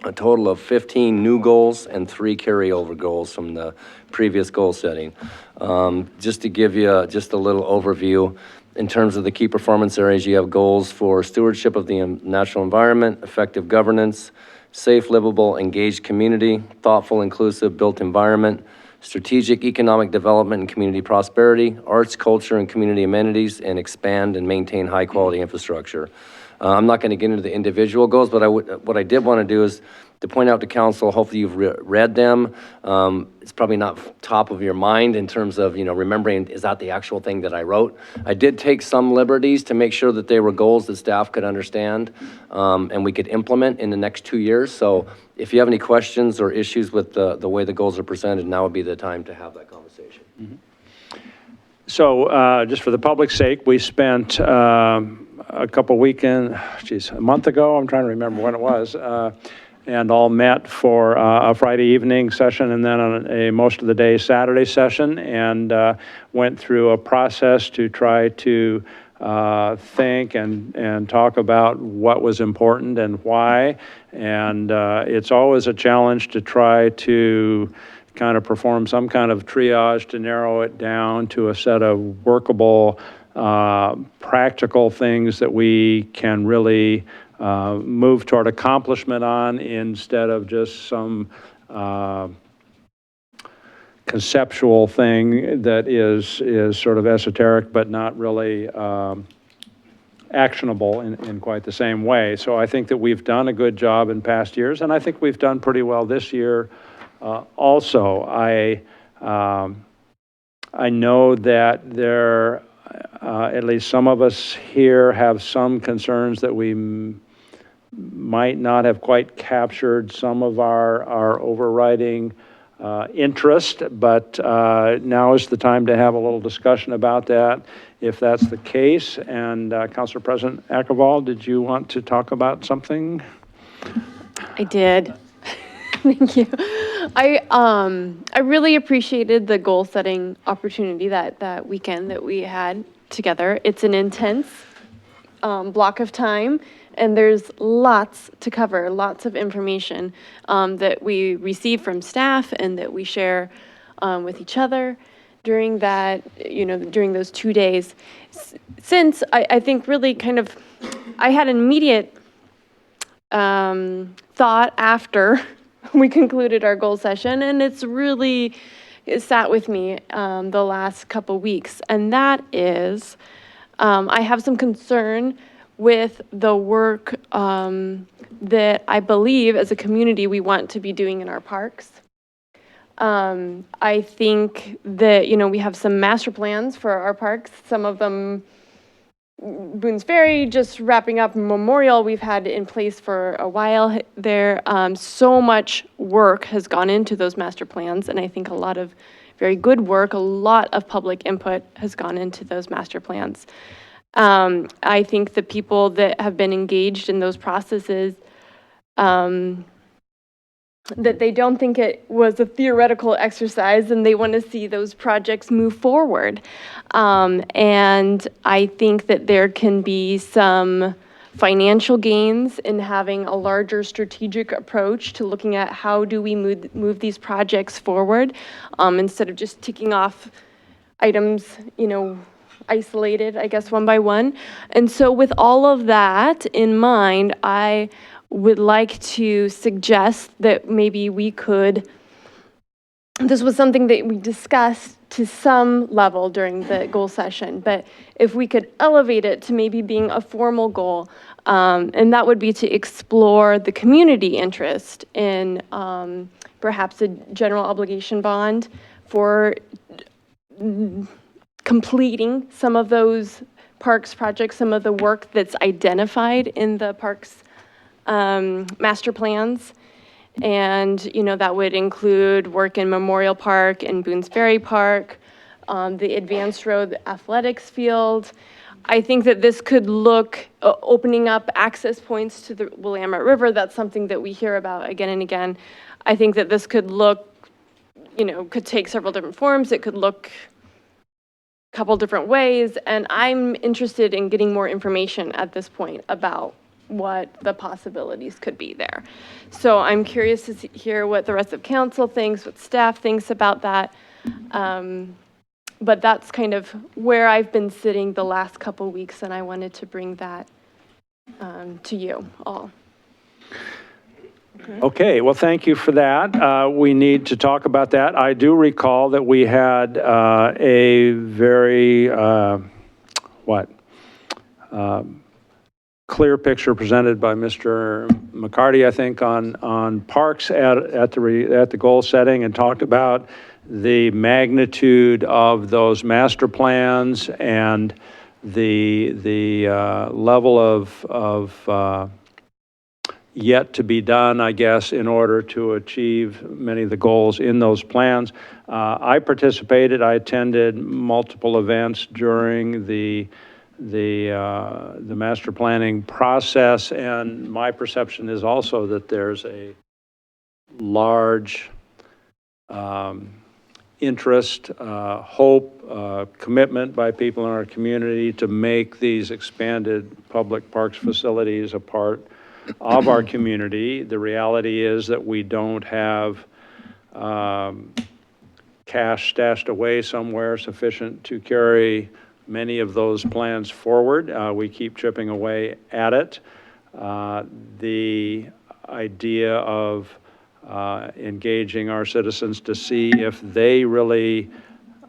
A total of 15 new goals and 3 carryover goals from the previous goal setting. Just to give you just a little overview, in terms of the key performance areas, you have goals for stewardship of the natural environment, effective governance, safe, livable, engaged community, thoughtful, inclusive, built environment, strategic economic development and community prosperity, arts, culture, and community amenities, and expand and maintain high-quality infrastructure. I'm not going to get into the individual goals, but what I did want to do is to point out to council, hopefully you've read them. It's probably not top of your mind in terms of, remembering, is that the actual thing that I wrote? I did take some liberties to make sure that they were goals that staff could understand and we could implement in the next 2 years. So if you have any questions or issues with the way the goals are presented, now would be the time to have that conversation. Mm-hmm. So just for the public's sake, we spent a couple a month ago, I'm trying to remember when it was, and all met for a Friday evening session and then on a most of the day Saturday session, and went through a process to try to think and talk about what was important and why. And it's always a challenge to try to kind of perform some kind of triage to narrow it down to a set of workable, practical things that we can really move toward accomplishment on, instead of just some conceptual thing that is sort of esoteric, but not really actionable in quite the same way. So I think that we've done a good job in past years, and I think we've done pretty well this year also. I know that there, at least some of us here have some concerns that we might not have quite captured some of our overriding interest, but now is the time to have a little discussion about that, if that's the case. And Council President Akkerval, did you want to talk about something? I did. Thank you. I really appreciated the goal-setting opportunity that weekend that we had together. It's an intense block of time, and there's lots to cover, lots of information that we receive from staff and that we share with each other during that, during those 2 days. Since I think really kind of, I had an immediate thought after we concluded our goal session, and it sat with me the last couple weeks, and that is I have some concern with the work that I believe as a community we want to be doing in our parks. I think that, we have some master plans for our parks, some of them Boone's Ferry, just wrapping up Memorial, we've had in place for a while there. So much work has gone into those master plans, and I think a lot of very good work, a lot of public input has gone into those master plans. I think the people that have been engaged in those processes, that they don't think it was a theoretical exercise and they want to see those projects move forward. And I think that there can be some financial gains in having a larger strategic approach to looking at how do we move these projects forward, instead of just ticking off items, isolated, I guess, one by one. And so with all of that in mind, I would like to suggest that maybe we could, this was something that we discussed to some level during the goal session, but if we could elevate it to maybe being a formal goal, and that would be to explore the community interest in perhaps a general obligation bond for completing some of those parks projects, some of the work that's identified in the parks master plans. And, that would include work in Memorial Park and Boone's Ferry Park, the Advanced Road Athletics Field. I think that this could look, opening up access points to the Willamette River. That's something that we hear about again and again. I think that this could look, could take several different forms. It could look a couple different ways. And I'm interested in getting more information at this point about what the possibilities could be there. So I'm curious to hear what the rest of council thinks, what staff thinks about that. But that's kind of where I've been sitting the last couple weeks, and I wanted to bring that to you all. Okay, well, thank you for that. We need to talk about that. I do recall that we had a very, clear picture presented by Mr. McCarty, I think, on parks at the goal setting, and talked about the magnitude of those master plans and the level of yet to be done, I guess, in order to achieve many of the goals in those plans. I participated. I attended multiple events during the master planning process, and my perception is also that there's a large interest, hope, commitment by people in our community to make these expanded public parks facilities a part of our community. The reality is that we don't have cash stashed away somewhere sufficient to carry many of those plans forward. We keep chipping away at it. The idea of engaging our citizens to see if they really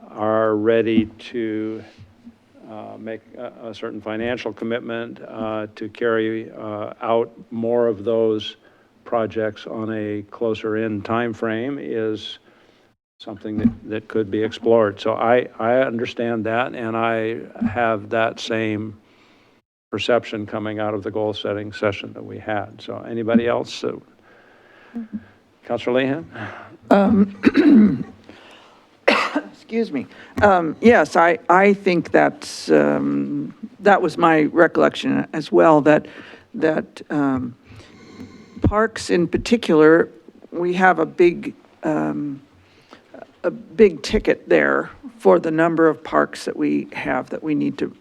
are ready to make a certain financial commitment to carry out more of those projects on a closer in time frame is something that could be explored. So I understand that, and I have that same perception coming out of the goal setting session that we had. So anybody else? Councilor Lehan? Excuse me. Yes, I think that's, that was my recollection as well, that parks in particular, we have a big ticket there for the number of parks that we have that we need to,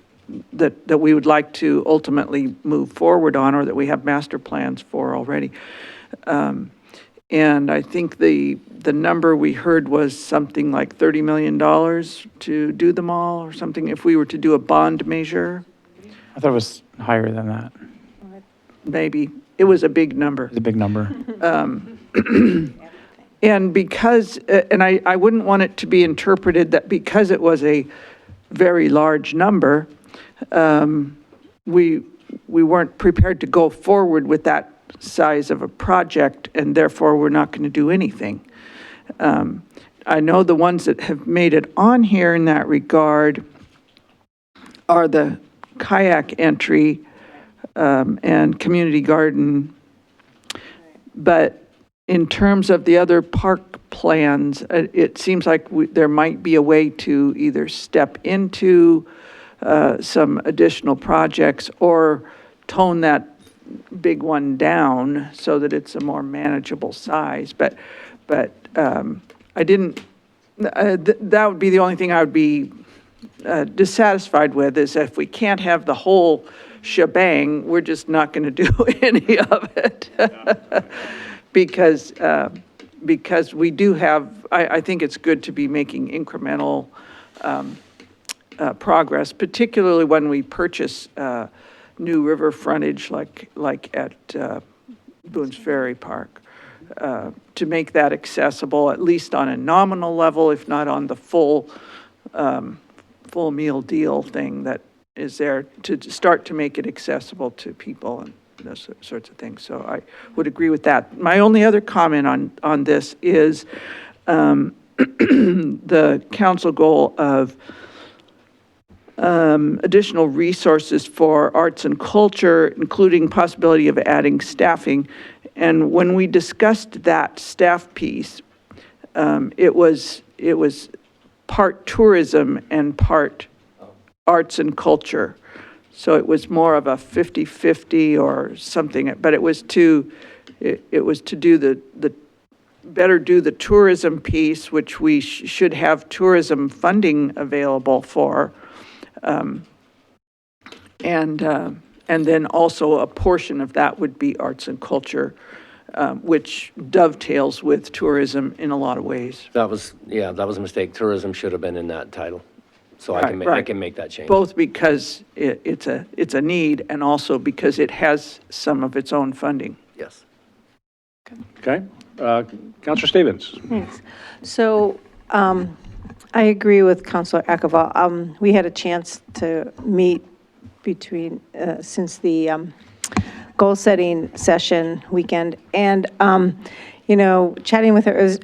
that we would like to ultimately move forward on, or that we have master plans for already. And I think the number we heard was something like $30 million to do them all, or something, if we were to do a bond measure. I thought it was higher than that. Maybe. It was a big number. It's a big number. And because, and I wouldn't want it to be interpreted that because it was a very large number, we weren't prepared to go forward with that size of a project, and therefore we're not going to do anything. I know the ones that have made it on here in that regard are the kayak entry and community garden. But in terms of the other park plans, it seems like there might be a way to either step into some additional projects or tone that big one down so that it's a more manageable size. But I didn't, that would be the only thing I would be dissatisfied with, is if we can't have the whole shebang, we're just not going to do any of it. Because we do have, I think it's good to be making incremental progress, particularly when we purchase new river frontage like at Boone's Ferry Park, to make that accessible, at least on a nominal level, if not on the full meal deal thing that is there, to start to make it accessible to people and those sorts of things. So I would agree with that. My only other comment on this is the council goal of additional resources for arts and culture, including possibility of adding staffing. And when we discussed that staff piece, it was part tourism and part arts and culture. So it was more of a 50-50 or something, but it was to do better do the tourism piece, which we should have tourism funding available for. And then also a portion of that would be arts and culture, which dovetails with tourism in a lot of ways. That was a mistake. Tourism should have been in that title. So I can make that change. Both because it's a need, and also because it has some of its own funding. Yes. Okay. Councilor Stevens. Thanks. So I agree with Councilor Akava. We had a chance to meet since the goal-setting session weekend, and chatting with her,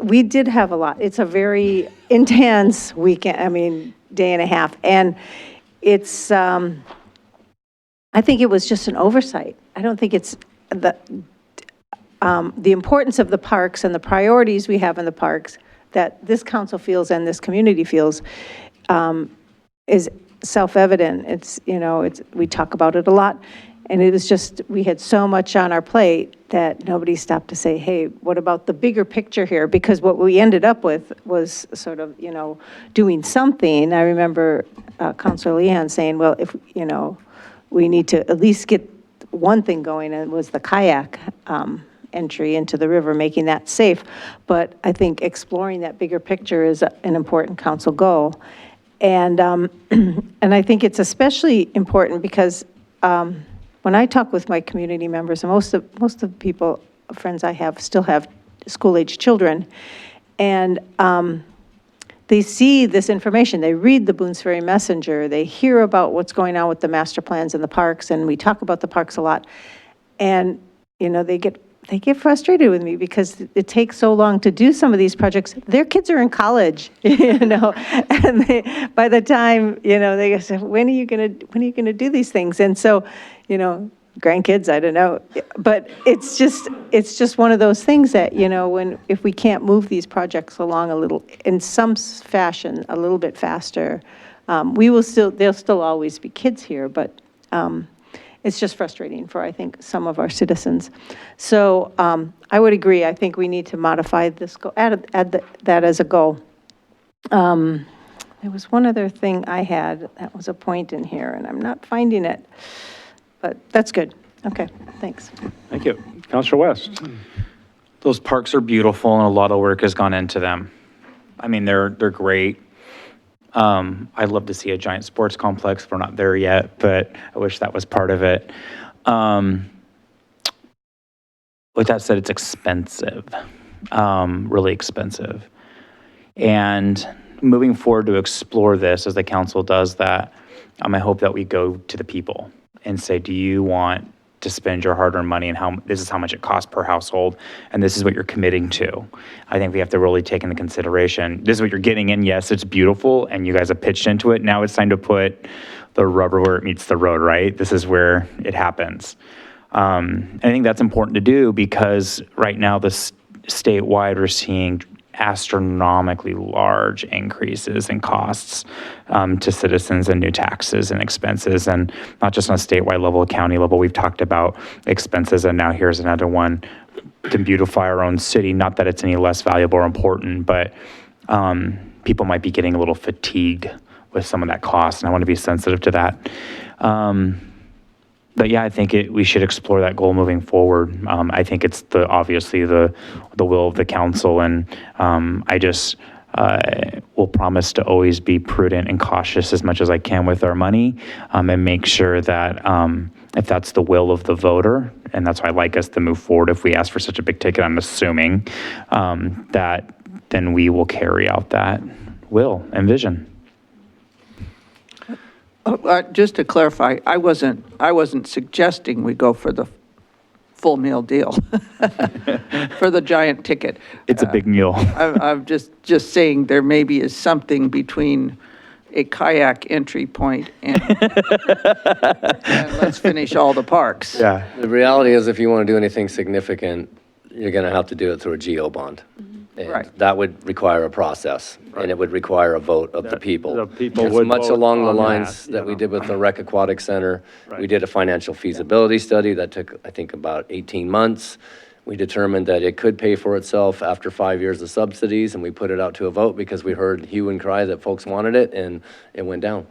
we did have a lot. It's a very intense weekend, day and a half, and it's, I think it was just an oversight. I don't think it's the importance of the parks and the priorities we have in the parks that this council feels and this community feels is self-evident. We talk about it a lot, and it was just, we had so much on our plate that nobody stopped to say, hey, what about the bigger picture here? Because what we ended up with was sort of, doing something. I remember Councilor Lehan saying, well, if, we need to at least get one thing going, and it was the kayak entry into the river, making that safe. But I think exploring that bigger picture is an important council goal. And I think it's especially important because when I talk with my community members, and most of the people friends I have still have school-age children. And they see this information. They read the Boones Ferry Messenger. They hear about what's going on with the master plans and the parks, and we talk about the parks a lot. And, they get frustrated with me because it takes so long to do some of these projects. Their kids are in college, and by the time, they say, when are you gonna do these things? And so, grandkids, I don't know, but it's just one of those things that, if we can't move these projects along a little, in some fashion, a little bit faster, there'll still always be kids here, but it's just frustrating for, I think, some of our citizens. So I would agree. I think we need to modify this goal, add that as a goal. There was one other thing I had that was a point in here, and I'm not finding it. But that's good. Okay, thanks. Thank you. Councilor West. Those parks are beautiful and a lot of work has gone into them. I mean, they're great. I'd love to see a giant sports complex. We're not there yet, but I wish that was part of it. With that said, it's expensive, really expensive. And moving forward to explore this as the council does that, I hope that we go to the people and say, do you want to spend your hard-earned money, and this is how much it costs per household, and this is what you're committing to. I think we have to really take into consideration, this is what you're getting in. Yes, it's beautiful, and you guys have pitched into it. Now it's time to put the rubber where it meets the road, right? This is where it happens. I think that's important to do because right now, statewide, we're seeing astronomically large increases in costs to citizens and new taxes and expenses, and not just on a statewide level, a county level. We've talked about expenses, and now here's another one to beautify our own city. Not that it's any less valuable or important, but people might be getting a little fatigued with some of that cost, and I want to be sensitive to that. But yeah, I think we should explore that goal moving forward. I think it's obviously the will of the council, and I just will promise to always be prudent and cautious as much as I can with our money, and make sure that if that's the will of the voter, and that's why I like us to move forward. If we ask for such a big ticket, I'm assuming that then we will carry out that will and vision. Just to clarify, I wasn't suggesting we go for the full meal deal, for the giant ticket. It's a big meal. I'm just saying there maybe is something between a kayak entry point and let's finish all the parks. Yeah. The reality is if you want to do anything significant, you're going to have to do it through a GO bond. And Right. that would require a process, and it would require a vote of the people. The people It's would much vote along the on lines that, that we did with the Rec Aquatic Center. Right. We did a financial feasibility study that took, I think, about 18 months. We determined that it could pay for itself after 5 years of subsidies, and we put it out to a vote because we heard hue and cry that folks wanted it, and it went down.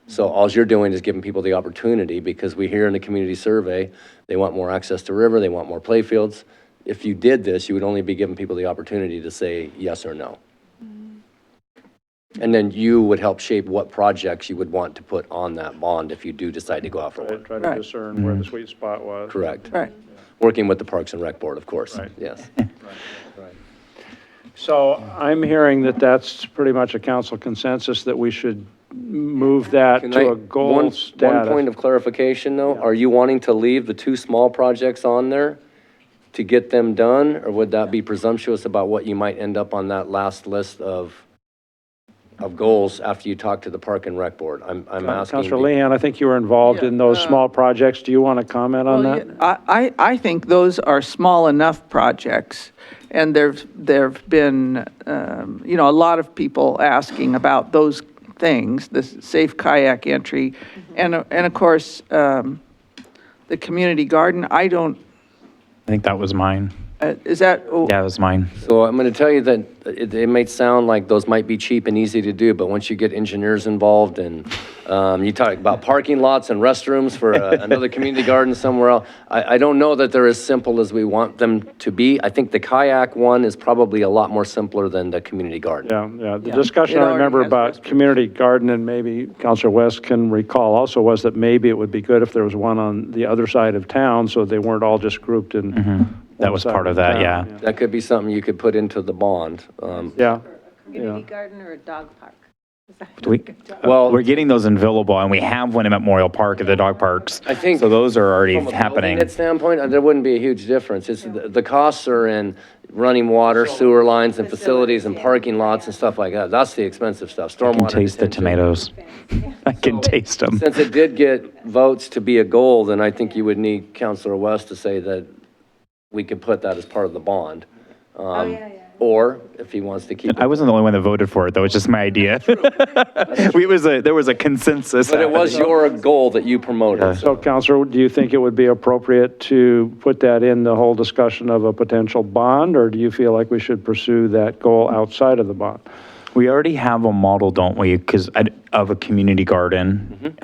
So all you're doing is giving people the opportunity, because we hear in the community survey, they want more access to river, they want more playfields. If you did this, you would only be giving people the opportunity to say yes or no. And then you would help shape what projects you would want to put on that bond if you do decide to go out for one. Try to discern where the sweet spot was. Correct. Right. Working with the Parks and Rec Board, of course. Right. Yes. So I'm hearing that that's pretty much a council consensus that we should move that Can to I- a goal one status. point of clarification, though, are you wanting to leave the two small projects on there to get them done, or would that be presumptuous about what you might end up on that last list of goals after you talk to the Park and Rec Board? I'm asking. Councilor Lehan, I think you were involved in those small projects. Do you want to comment on that? I think those are small enough projects, and there've been, a lot of people asking about those things, the safe kayak entry, and of course, the community garden. I think that was mine. Is that? Yeah, it was mine. So I'm going to tell you that it may sound like those might be cheap and easy to do, but once you get engineers involved and you talk about parking lots and restrooms for another community garden somewhere else, I don't know that they're as simple as we want them to be. I think the kayak one is probably a lot more simpler than the community garden. Yeah. The discussion I remember about community garden, and maybe Councilor West can recall also, was that maybe it would be good if there was one on the other side of town so they weren't all just grouped in that was One part of side that, yeah. town, That could be something you could put into the bond. Yeah. Community garden or a dog park? Is that- Well, we're getting those in Villable, and we have one in Memorial Park at the dog parks. I think So those are already From a happening. building standpoint, there wouldn't be a huge difference. It's, the costs are in running water, sewer lines and facilities and parking lots and stuff like that. That's the expensive stuff, I can stormwater taste the detention. tomatoes. I can taste them. Since it did get votes to be a goal, then I think you would need Counselor West to say that we could put that as part of the bond. Or if he wants to keep it. I wasn't the only one that voted for it, though. It's just my idea. There was a consensus. But it was your goal that you promoted. So, Counselor, do you think it would be appropriate to put that in the whole discussion of a potential bond, or do you feel like we should pursue that goal outside of the bond? We already have a model, don't we? Because of a community garden.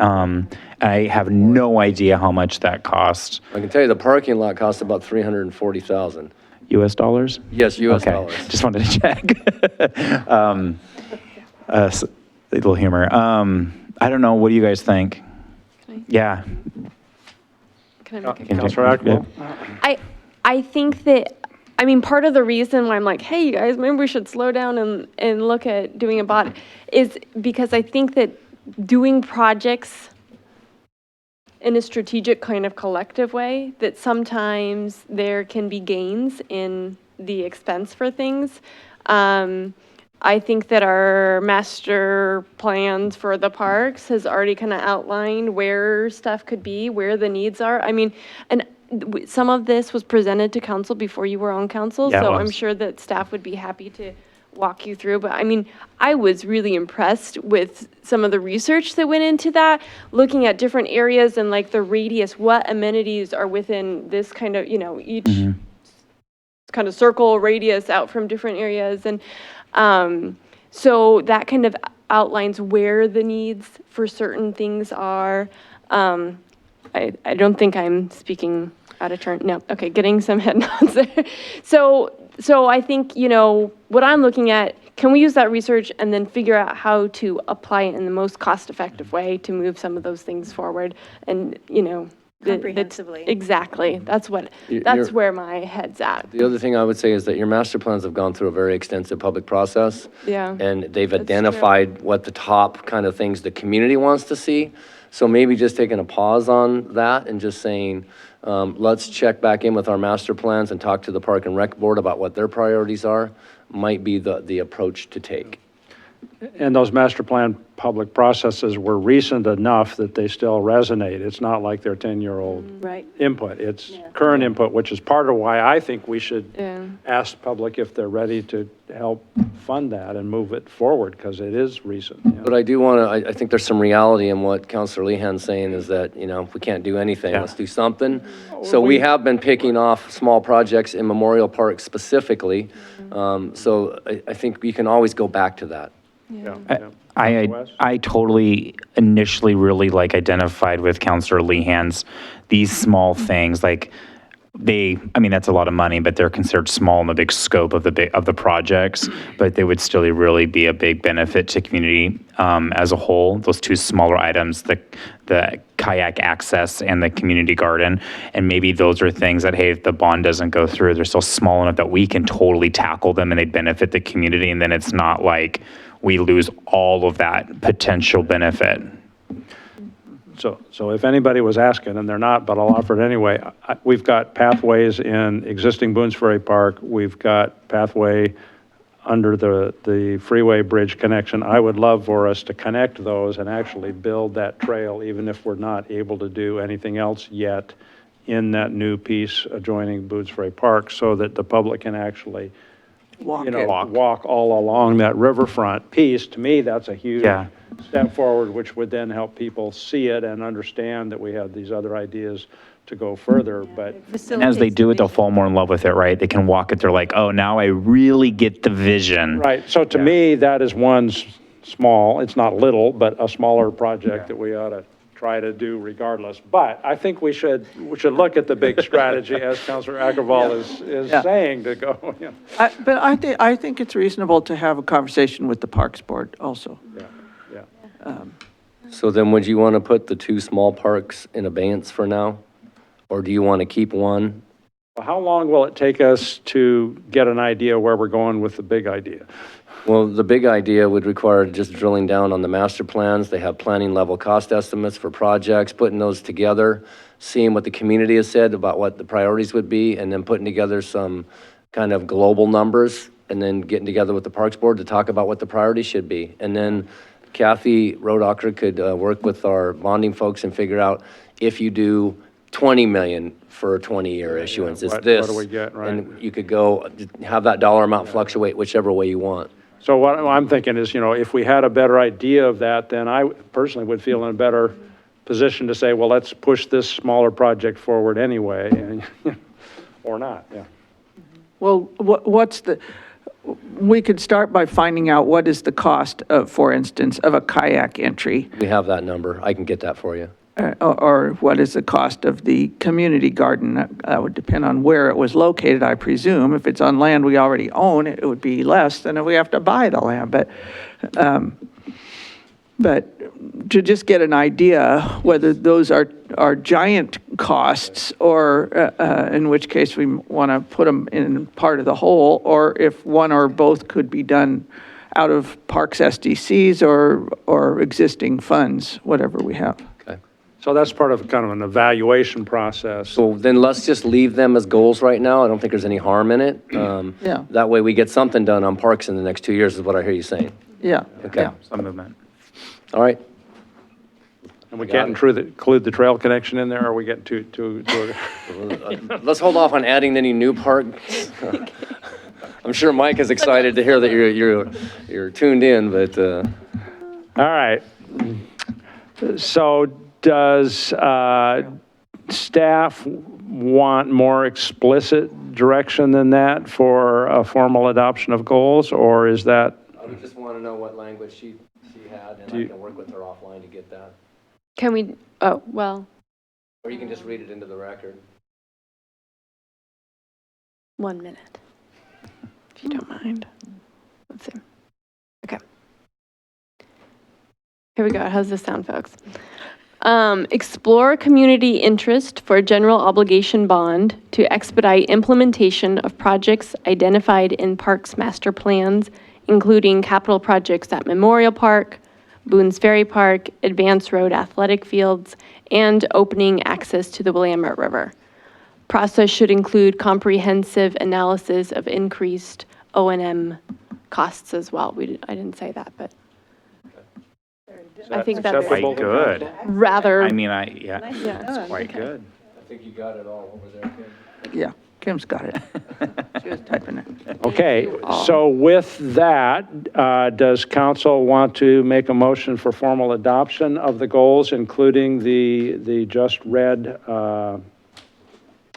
I have no idea how much that costs. I can tell you the parking lot costs about $340,000. US dollars? Yes, US Okay, dollars. just wanted to check. Little humor. I don't know, what do you guys think? Yeah. Can I make a Counselor comment? Ackerwell? I think that, I mean, part of the reason why I'm like, hey, you guys, maybe we should slow down and look at doing a bond is because I think that doing projects in a strategic kind of collective way, that sometimes there can be gains in the expense for things. I think that our master plans for the parks has already kind of outlined where stuff could be, where the needs are. I mean, and some of this was presented to council before you were on council, Yeah, it so was. I'm sure that staff would be happy to walk you through. But I mean, I was really impressed with some of the research that went into that, looking at different areas and like the radius, what amenities are within this kind of, you know, each kind of circle radius out from different areas. And so that kind of outlines where the needs for certain things are. I don't think I'm speaking out of turn. No, okay, getting some head nods there. So I think, you know, what I'm looking at, can we use that research and then figure out how to apply it in the most cost-effective way to move some of those things forward? And, you know, Comprehensively. Exactly. That's You're- where my head's at. The other thing I would say is that your master plans have gone through a very extensive public process. Yeah. And they've That's identified what the top kind of things the community wants to see. So maybe just taking a pause on that and just saying, let's check back in with our master plans and talk to the Park and Rec Board about what their priorities are, might be the approach to take. And those master plan public processes were recent enough that they still resonate. It's not like they're 10-year-old Right. input. It's current input, which is part of why I think we should Yeah. ask public if they're ready to help fund that and move it forward, because it is recent. you know. But I do want to, I think there's some reality in what Councilor Lehan's saying is that, you know, if we can't do anything, let's do something. So we have been picking off small projects in Memorial Park specifically. So I think we can always go back to that. Yeah, yeah. Counselor West? I totally initially really like identified with Counselor Lehan's, these small things, like I mean, that's a lot of money, but they're considered small in the big scope of the projects, but they would still really be a big benefit to community as a whole. Those two smaller items, the kayak access and the community garden, and maybe those are things that, hey, if the bond doesn't go through, they're still small enough that we can totally tackle them and they benefit the community, and then it's not like we lose all of that potential benefit. So if anybody was asking, and they're not, but I'll offer it anyway, we've got pathways in existing Boones Ferry Park. We've got pathway under the freeway bridge connection. I would love for us to connect those and actually build that trail, even if we're not able to do anything else yet in that new piece adjoining Boones Ferry Park, so that the public can actually walk all along that riverfront piece. To me, that's a huge step forward, which would then help people see it and understand that we have these other ideas to go further. But And as they do it, they'll fall more in love with it, right? They can walk it, they're like, oh, now I really get the vision. right, so to me, that is one small, it's not little, but a smaller project that we ought to try to do regardless. But I think we should look at the big strategy, as Councilor Agrawal is saying, to go. You know. But I think it's reasonable to have a conversation with the Parks Board also. Yeah. So then would you want to put the two small parks in abeyance for now? Or do you want to keep one How long will it take us to get an idea where we're going with the big idea? Well, the big idea would require just drilling down on the master plans. They have planning level cost estimates for projects, putting those together, seeing what the community has said about what the priorities would be, and then putting together some kind of global numbers, and then getting together with the Parks Board to talk about what the priorities should be. And then Kathy Rodacher could work with our bonding folks and figure out if you do 20 million for a 20-year issuance, is what this? do we get, right? And you could go, have that dollar amount fluctuate whichever way you want. So what I'm thinking is, if we had a better idea of that, then I personally would feel in a better position to say, well, let's push this smaller project forward anyway, and, or not, yeah. Well, we could start by finding out what is the cost of, for instance, of a kayak entry, We have that number. I can get that for you. or what is the cost of the community garden. That would depend on where it was located, I presume. If it's on land we already own, it would be less than if we have to buy the land. But to just get an idea whether those are giant costs, or in which case we want to put them in part of the whole, or if one or both could be done out of Parks SDCs or existing funds, whatever we have. Okay. So that's part of kind of an evaluation process. So then let's just leave them as goals right now. I don't think there's any harm in it. Yeah. That way we get something done on parks in the next 2 years is what I hear you saying. Yeah. Okay. Yeah. Some movement. All right. And we can't include the trail connection in there, or we get to Let's hold off on adding any new parks. I'm sure Mike is excited to hear that you're tuned in, but All right. So does staff want more explicit direction than that for a formal adoption of goals, or is that? I would just want to know what language she had, and I can work with her offline to get that. Can we, oh, well, Or you can just read it into the record. 1 minute, if you don't mind. Let's see. Okay. Here we go. How's this sound, folks? Explore community interest for a general obligation bond to expedite implementation of projects identified in parks master plans, including capital projects at Memorial Park, Boone's Ferry Park, Advance Road Athletic Fields, and opening access to the Willamette River. Process should include comprehensive analysis of increased O&M costs as well. I didn't say that, but I think that's Quite good. rather. I mean, yeah, Yeah. it's quite good. I think you got it all over there, Kim. Yeah, Kim's got it. She was typing it. Okay, so with that, does council want to make a motion for formal adoption of the goals, including the just read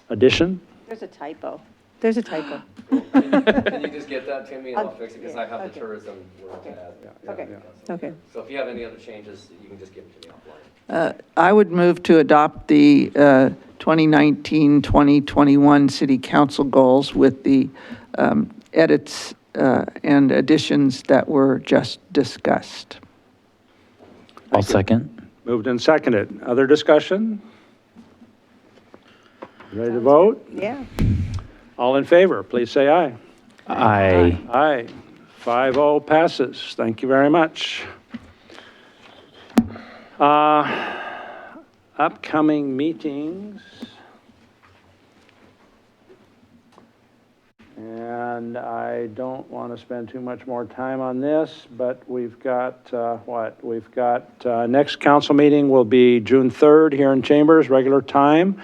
addition? There's a typo. There's a typo. Can you just get that to me and I'll fix it, because I have the tourism work to add. Okay, okay. So if you have any other changes, you can just give them to me offline. I would move to adopt the 2019-2021 City Council goals with the edits and additions that were just discussed. I'll second. Moved and seconded. Other discussion? Ready to vote? Yeah. All in favor, please say aye. Aye. Aye. 5-0 passes. Thank you very much. Upcoming meetings. And I don't want to spend too much more time on this, but we've got, We've got, next council meeting will be June 3rd here in Chambers, regular time.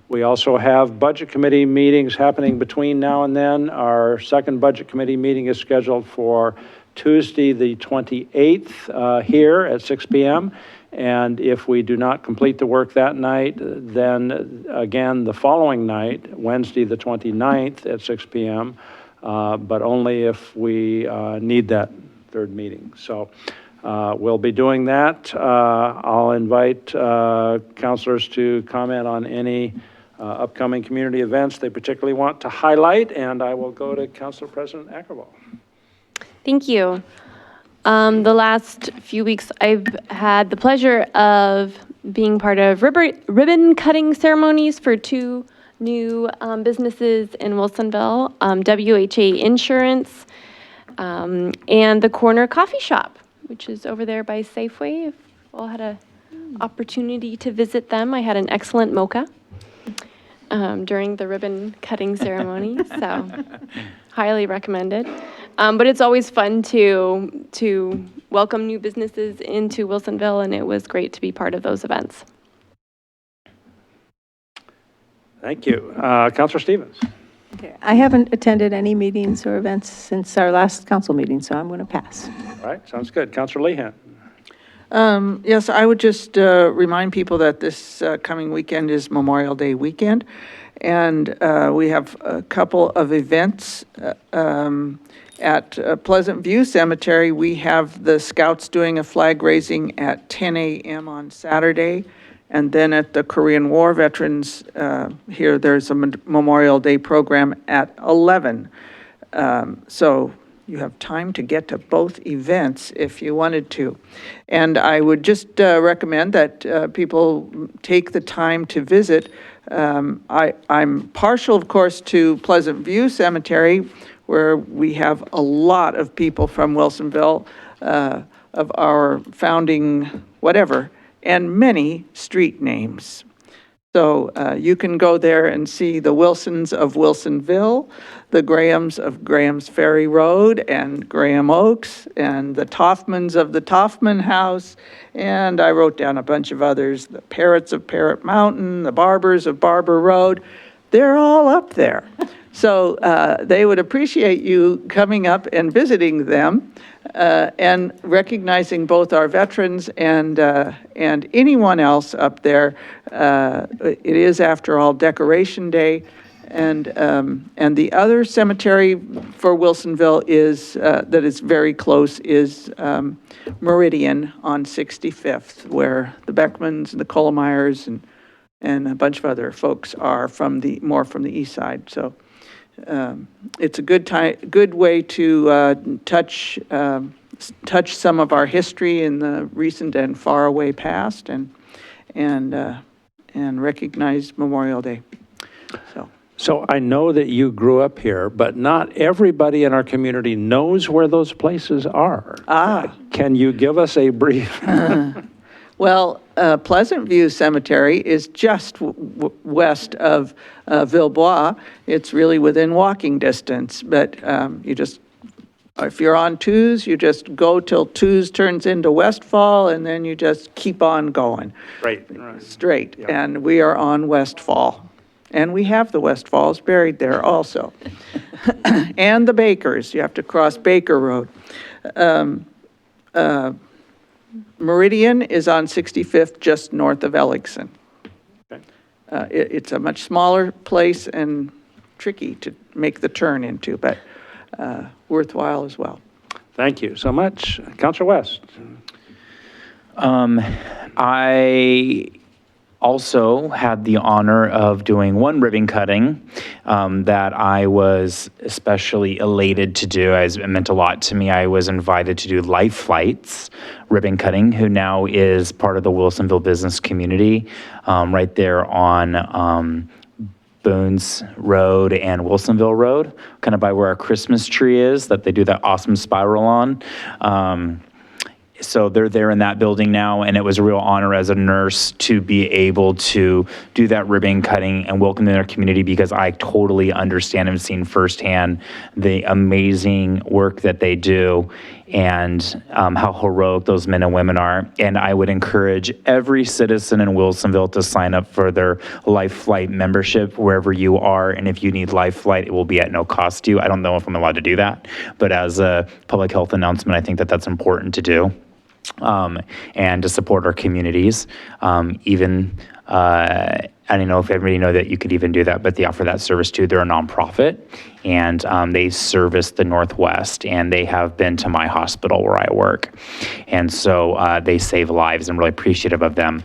We also have budget committee meetings happening between now and then. Our second budget committee meeting is scheduled for Tuesday, the 28th, here at 6 p.m. And if we do not complete the work that night, then again, the following night, Wednesday, the 29th at 6 p.m., but only if we need that third meeting. So we'll be doing that. I'll invite councilors to comment on any upcoming community events they particularly want to highlight, and I will go to Council President Ackervall. Thank you. The last few weeks, I've had the pleasure of being part of ribbon cutting ceremonies for 2 new businesses in Wilsonville, WHA Insurance, and the Corner Coffee Shop, which is over there by Safeway. If you all had an opportunity to visit them, I had an excellent mocha during the ribbon cutting ceremony, so highly recommended. But it's always fun to welcome new businesses into Wilsonville, and it was great to be part of those events. Thank you. Counselor Stevens. Okay. I haven't attended any meetings or events since our last council meeting, so I'm going to pass. All right, sounds good. Counselor Lehan. Yes, I would just remind people that this coming weekend is Memorial Day weekend, and we have a couple of events. At Pleasant View Cemetery, we have the Scouts doing a flag raising at 10 a.m. on Saturday, and then at the Korean War Veterans here, there's a Memorial Day program at 11. So you have time to get to both events if you wanted to. And I would just recommend that people take the time to visit. I'm partial, of course, to Pleasant View Cemetery, where we have a lot of people from Wilsonville, of our founding whatever, and many street names. So you can go there and see the Wilsons of Wilsonville, the Grahams of Graham's Ferry Road and Graham Oaks, and the Toffmans of the Toffman House, and I wrote down a bunch of others, the Parrots of Parrot Mountain, the Barbers of Barber Road. They're all up there. So they would appreciate you coming up and visiting them and recognizing both our veterans and anyone else up there. It is, after all, Decoration Day. And the other cemetery for Wilsonville is, that is very close, is Meridian on 65th, where the Beckmans and the Colomeyers and a bunch of other folks are more from the east side. So it's a good way to touch some of our history in the recent and far away past, and recognize Memorial Day. So I know that you grew up here, but not everybody in our community knows where those places are. Can you give us a brief? Well, Pleasant View Cemetery is just west of Villebois. It's really within walking distance, but if you're on Twos, you just go till Twos turns into Westfall, and then you just keep on going. Straight. Yeah. And we are on Westfall. And we have the Westfalls buried there also. And the Bakers. You have to cross Baker Road. Meridian is on 65th, just north of Ellickson. Okay. It's a much smaller place and tricky to make the turn into, but worthwhile as well. Thank you so much. Counselor West. I also had the honor of doing one ribbon cutting that I was especially elated to do. It meant a lot to me. I was invited to do Life Flight's ribbon cutting, who now is part of the Wilsonville business community, right there on Boone's Road and Wilsonville Road, kind of by where our Christmas tree is, that they do that awesome spiral on. So they're there in that building now, and it was a real honor as a nurse to be able to do that ribbon cutting and welcome them in our community, because I totally understand and seen firsthand the amazing work that they do and how heroic those men and women are. And I would encourage every citizen in Wilsonville to sign up for their Life Flight membership wherever you are. And if you need Life Flight, it will be at no cost to you. I don't know if I'm allowed to do that, but as a public health announcement, I think that that's important to do. And to support our communities. I don't know if everybody know that you could even do that, but they offer that service too. They're a nonprofit, and they service the Northwest, and they have been to my hospital where I work. And so they save lives. I'm really appreciative of them.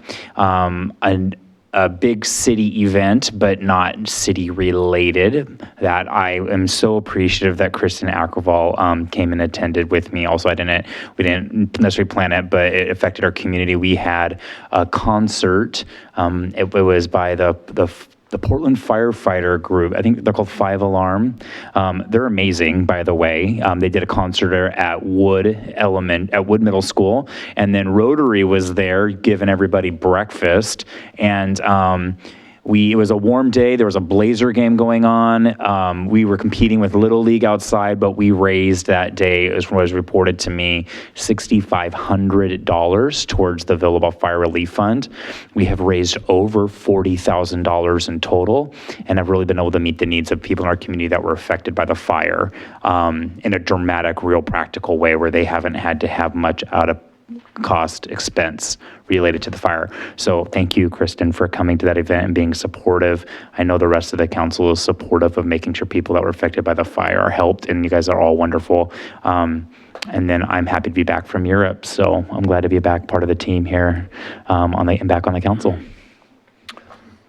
A big city event, but not city related, that I am so appreciative that Kristen Ackerval came and attended with me. Also, we didn't necessarily plan it, but it affected our community. We had a concert. It was by the the Portland firefighter group. I think they're called 5 Alarm. They're amazing, by the way. They did a concert at Wood Middle School, and then Rotary was there giving everybody breakfast. And it was a warm day. There was a Blazer game going on. We were competing with Little League outside, but we raised that day, as was reported to me, $6,500 towards the Villabelle Fire Relief Fund. We have raised over $40,000 in total, and have really been able to meet the needs of people in our community that were affected by the fire in a dramatic, real practical way where they haven't had to have much out of cost expense related to the fire. So thank you, Kristen, for coming to that event and being supportive. I know the rest of the council is supportive of making sure people that were affected by the fire are helped, and you guys are all wonderful. And then I'm happy to be back from Europe, so I'm glad to be back part of the team here and back on the council.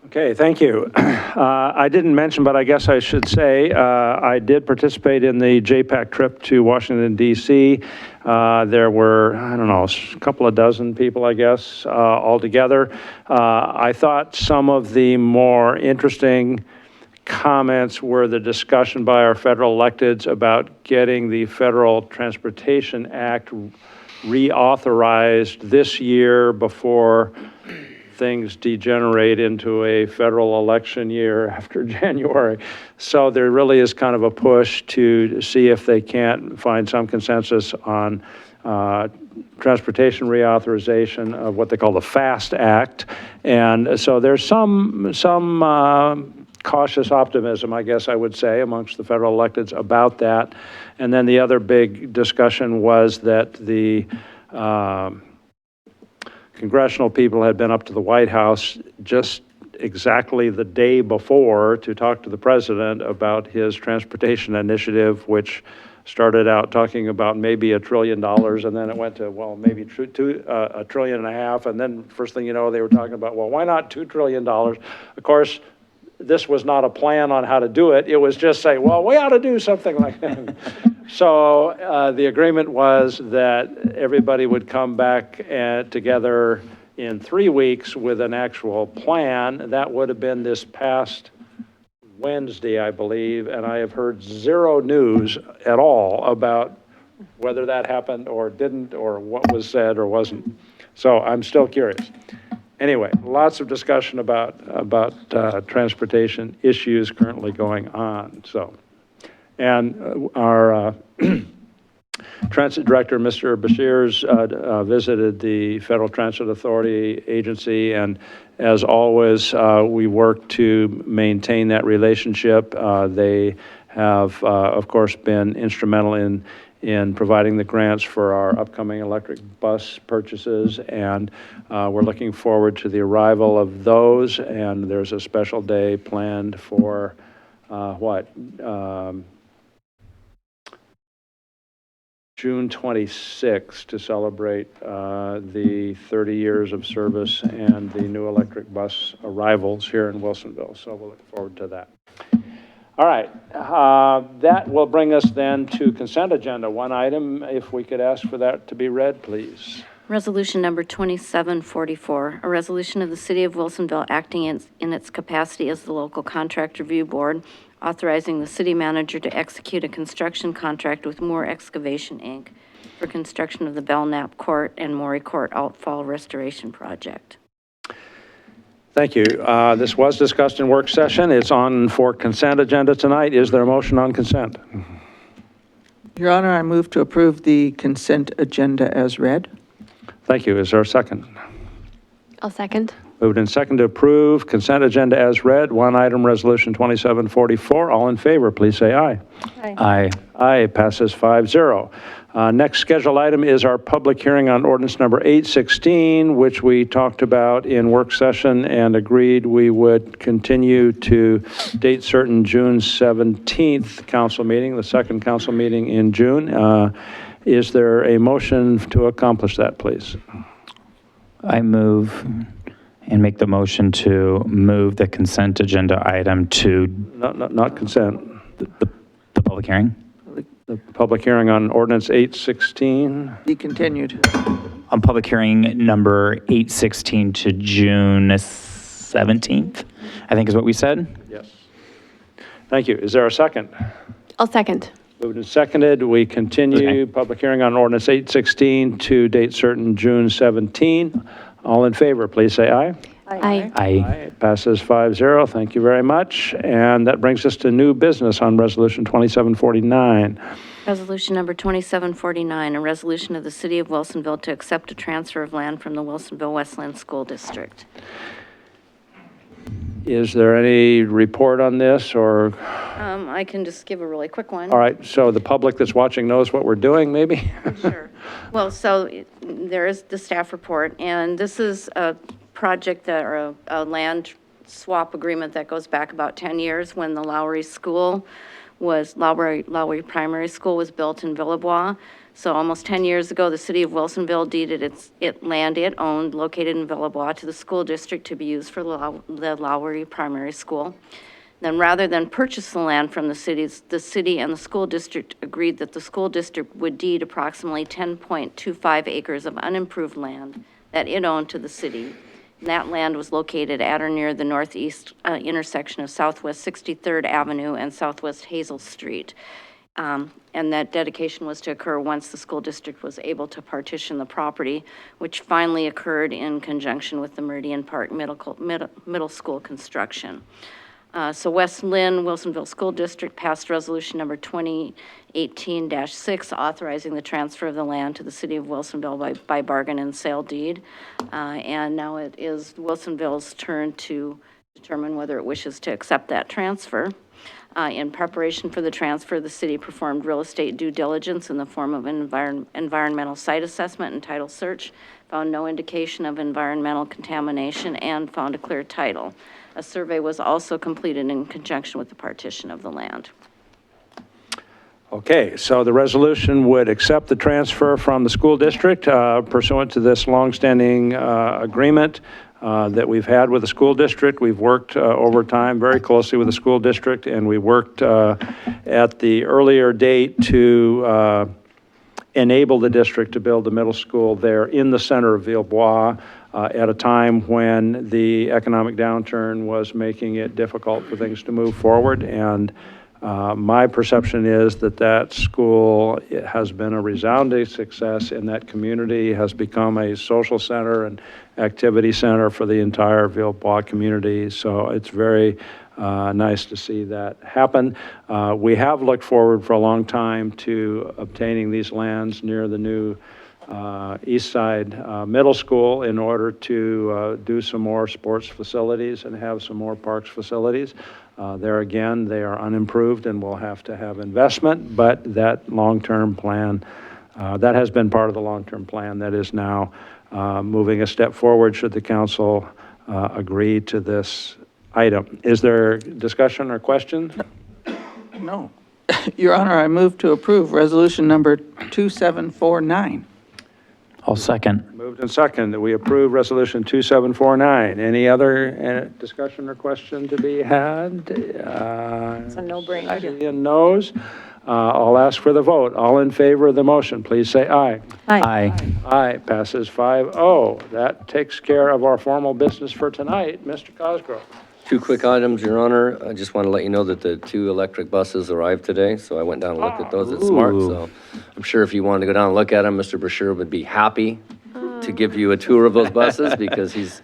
Okay, thank you. I didn't mention, but I guess I should say, I did participate in the JPAC trip to Washington, D.C. There were, I don't know, a couple of dozen people, I guess, altogether. I thought some of the more interesting comments were the discussion by our federal electeds about getting the Federal Transportation Act reauthorized this year before things degenerate into a federal election year after January. So there really is kind of a push to see if they can't find some consensus on transportation reauthorization of what they call the FAST Act. And so there's some cautious optimism, I guess I would say, amongst the federal electeds about that. And then the other big discussion was that the congressional people had been up to the White House just exactly the day before to talk to the president about his transportation initiative, which started out talking about maybe $1 trillion, and then it went to, well, maybe $1.5 trillion, and then first thing you know, they were talking about, well, why not $2 trillion? Of course, this was not a plan on how to do it. It was just say, well, we ought to do something like that. So the agreement was that everybody would come back together in 3 weeks with an actual plan. That would have been this past Wednesday, I believe, and I have heard zero news at all about whether that happened or didn't, or what was said or wasn't. So I'm still curious. Anyway, lots of discussion about transportation issues currently going on. So, and our transit director, Mr. Bashirs, visited the Federal Transit Authority agency, and as always, we work to maintain that relationship. They have, of course, been instrumental in providing the grants for our upcoming electric bus purchases, and we're looking forward to the arrival of those, and there's a special day planned for June 26th to celebrate the 30 years of service and the new electric bus arrivals here in Wilsonville, so we'll look forward to that. All right, that will bring us then to consent agenda. One item, if we could ask for that to be read, please. Resolution number 2744, a resolution of the City of Wilsonville acting in its capacity as the local contract review board, authorizing the city manager to execute a construction contract with Moore Excavation, Inc. for construction of the Belknap Court and Morey Court outfall restoration project. Thank you. This was discussed in work session. It's on for consent agenda tonight. Is there a motion on consent? Your Honor, I move to approve the consent agenda as read. Thank you. Is there a second? I'll second. Moved and second to approve consent agenda as read. One item, resolution 2744. All in favor, please say aye. Aye. Aye. Aye, passes 5-0. Next scheduled item is our public hearing on ordinance number 816, which we talked about in work session and agreed we would continue to date certain June 17th council meeting, the second council meeting in June. Is there a motion to accomplish that, please? I move and make the motion to move the consent agenda item to Not consent. the public hearing. The public hearing on ordinance 816. Be continued. On public hearing number 816 to June 17th. I think is what we said. Yes. Thank you. Is there a second? I'll second. Moved and seconded. We continue public hearing on ordinance 816 to date certain June 17. All in favor, please say aye. Aye. Aye. Passes 5-0. Thank you very much. And that brings us to new business on Resolution 2749. Resolution number 2749, a resolution of the City of Wilsonville to accept a transfer of land from the Wilsonville Westland School District. Is there any report on this, or? I can just give a really quick one. All right, so the public that's watching knows what we're doing, maybe? Sure. Well, so there is the staff report, and this is a project that, or a land swap agreement that goes back about 10 years when the Lowry Primary School was built in Villebois. So almost 10 years ago, the City of Wilsonville deeded land it owned located in Villebois to the school district to be used for the Lowry Primary School. Then rather than purchase the land from the city and the school district agreed that the school district would deed approximately 10.25 acres of unimproved land that it owned to the city. And that land was located at or near the northeast intersection of Southwest 63rd Avenue and Southwest Hazel Street. And that dedication was to occur once the school district was able to partition the property, which finally occurred in conjunction with the Meridian Park Middle School construction. So West Lynn, Wilsonville School District passed resolution number 2018-6, authorizing the transfer of the land to the City of Wilsonville by bargain and sale deed. And now it is Wilsonville's turn to determine whether it wishes to accept that transfer. In preparation for the transfer, the city performed real estate due diligence in the form of an environmental site assessment and title search, found no indication of environmental contamination, and found a clear title. A survey was also completed in conjunction with the partition of the land. Okay, so the resolution would accept the transfer from the school district pursuant to this longstanding agreement that we've had with the school district. We've worked over time very closely with the school district, and we worked at the earlier date to enable the district to build a middle school there in the center of Villebois at a time when the economic downturn was making it difficult for things to move forward. And my perception is that that school has been a resounding success in that community, has become a social center and activity center for the entire Villebois community. So it's very nice to see that happen. We have looked forward for a long time to obtaining these lands near the new East Side Middle School in order to do some more sports facilities and have some more parks facilities. There again, they are unimproved and will have to have investment, but that long-term plan, that has been part of the long-term plan that is now moving a step forward should the council agree to this item. Is there discussion or question? No. Your Honor, I move to approve resolution number 2749. I'll second. Moved and seconded that we approve resolution 2749. Any other discussion or question to be had? It's a no-brainer. Seeing no's, I'll ask for the vote. All in favor of the motion, please say aye. Aye. Aye, passes 5-0. That takes care of our formal business for tonight. Mr. Cosgrove. 2 quick items, Your Honor. I just want to let you know that the 2 electric buses arrived today, so I went down and looked at those at Smart. So I'm sure if you wanted to go down and look at them, Mr. Brashear would be happy to give you a tour of those buses because he's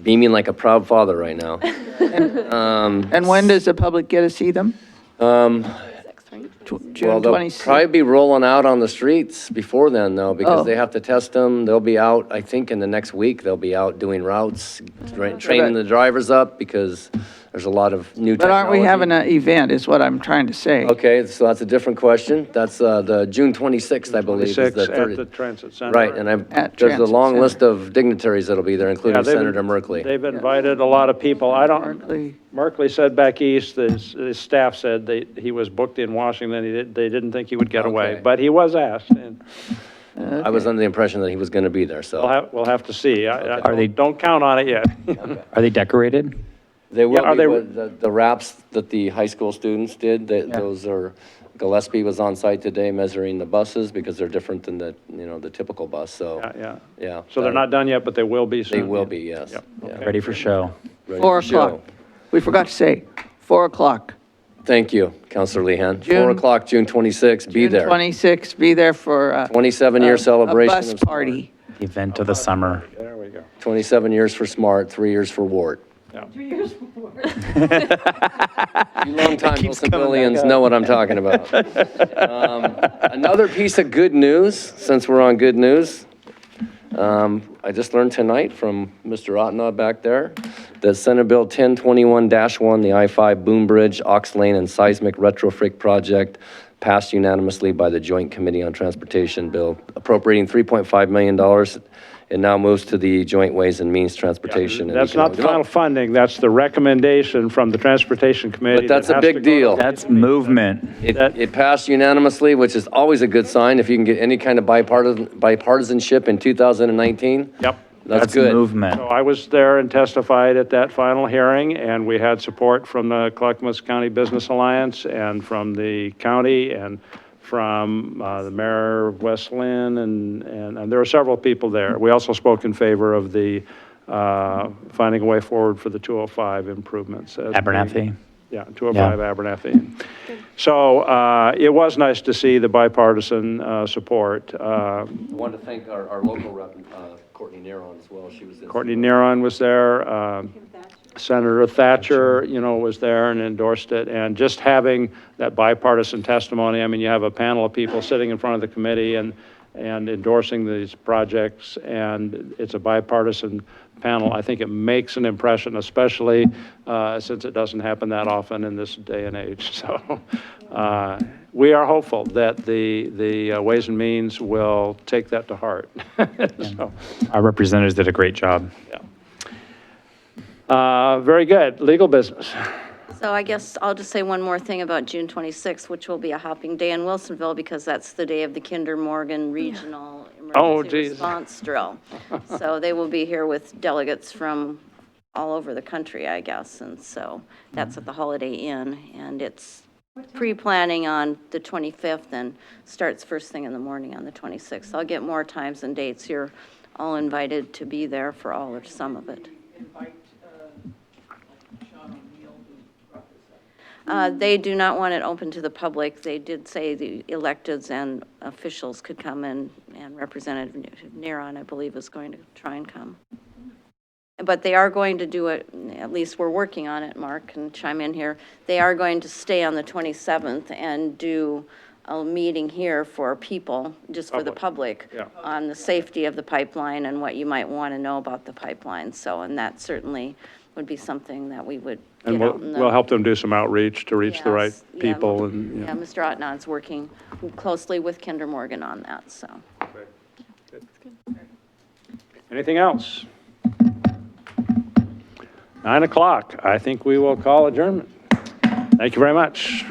beaming like a proud father right now. And when does the public get to see them? June Well, they'll 26th. probably be rolling out on the streets before then, though, because Oh. they have to test them. They'll be out, I think, in the next week. They'll be out doing routes, training the drivers up because there's a lot of new But technology. aren't we having an event, is what I'm trying to say. Okay, so that's a different question. That's the June 26th, I believe. is 26 the at 30 the Transit Center. Right, and At there's a Transit long Center. list of dignitaries that'll be there, including they've- Senator Merkley. They've invited a lot of people. I don't, Merkley. Merkley said back east, his staff said he was booked in Washington. They didn't think he would get away, Okay. but he was asked, and I was under the impression that he was going to be there, so. we'll have to see. Are they- Don't count on it yet. Are they decorated? They will are be, they- with the wraps that the high school students did, those are, Gillespie was on site today measuring the buses because they're different than the typical bus, so, Yeah. So they're not done yet, but they will be soon. They will be, yes. Yep. Yeah. Okay. Ready for show? Ready 4 for show. o'clock. we forgot to say, 4 o'clock. Thank you, Councilor Lehan. 4 June- o'clock, June 26th, be June there. 26th, be there for 27-year celebration. a bus of Smart. party. Event of the summer. There we go. 27 years for Smart, 3 years for Ward. Yeah. You long-time Wilsonvillians know what I'm talking about. Another piece of good news, since we're on good news, I just learned tonight from Mr. Ottenau back there that Senate Bill 1021-1, the I-5 Boom Bridge, Ox Lane, and Seismic Retrofit Project, passed unanimously by the Joint Committee on Transportation Bill, appropriating $3.5 million. It now moves to the Joint Ways and Means Transportation. and That's not the final Economic funding, that's the recommendation from the Transportation Committee. But that's that a has to big go to deal. the- That's movement. It passed unanimously, which is always a good sign if you can get any kind of bipartisanship in 2019. Yep. That's good. Movement. So I was there and testified at that final hearing, and we had support from the Clackamas County Business Alliance and from the county and from the mayor, Wes Lynn, and there were several people there. We also spoke in favor of the finding a way forward for the 205 improvements. Abernathy. Yeah, 205 Abernathy. So it was nice to see the bipartisan support. I wanted to thank our local rep, Courtney Neron, as well. She was in. Courtney Neron was there. Senator Thatcher, was there and endorsed it. And just having that bipartisan testimony, I mean, you have a panel of people sitting in front of the committee and endorsing these projects, and it's a bipartisan panel. I think it makes an impression, especially since it doesn't happen that often in this day and age. So we are hopeful that the Ways and Means will take that to heart. So, Our representatives did a great job. yeah. Very good. Legal business. So I guess I'll just say one more thing about June 26th, which will be a hopping day in Wilsonville because that's the day of the Kinder Morgan Regional Emergency Response Drill. So they will be here with delegates from all over the country, I guess. And so that's at the Holiday Inn, and it's pre-planning on the 25th and starts first thing in the morning on the 26th. I'll get more times and dates. You're all invited to be there for all or some of it. They do not want it open to the public. They did say the electeds and officials could come in, and Representative Neron, I believe, is going to try and come. But they are going to do it, at least we're working on it, Mark can chime in here. They are going to stay on the 27th and do a meeting here for people, just for the public, on the safety of the pipeline and what you might want to know about the pipeline. So, and that certainly would be something that we would And get out in the. we'll help them do some outreach to reach the right Yes, yeah. people. And Yeah, Mr. Ottenon's working closely with Kinder Morgan on that, so. Anything else? 9 o'clock. I think we will call adjournment. Thank you very much.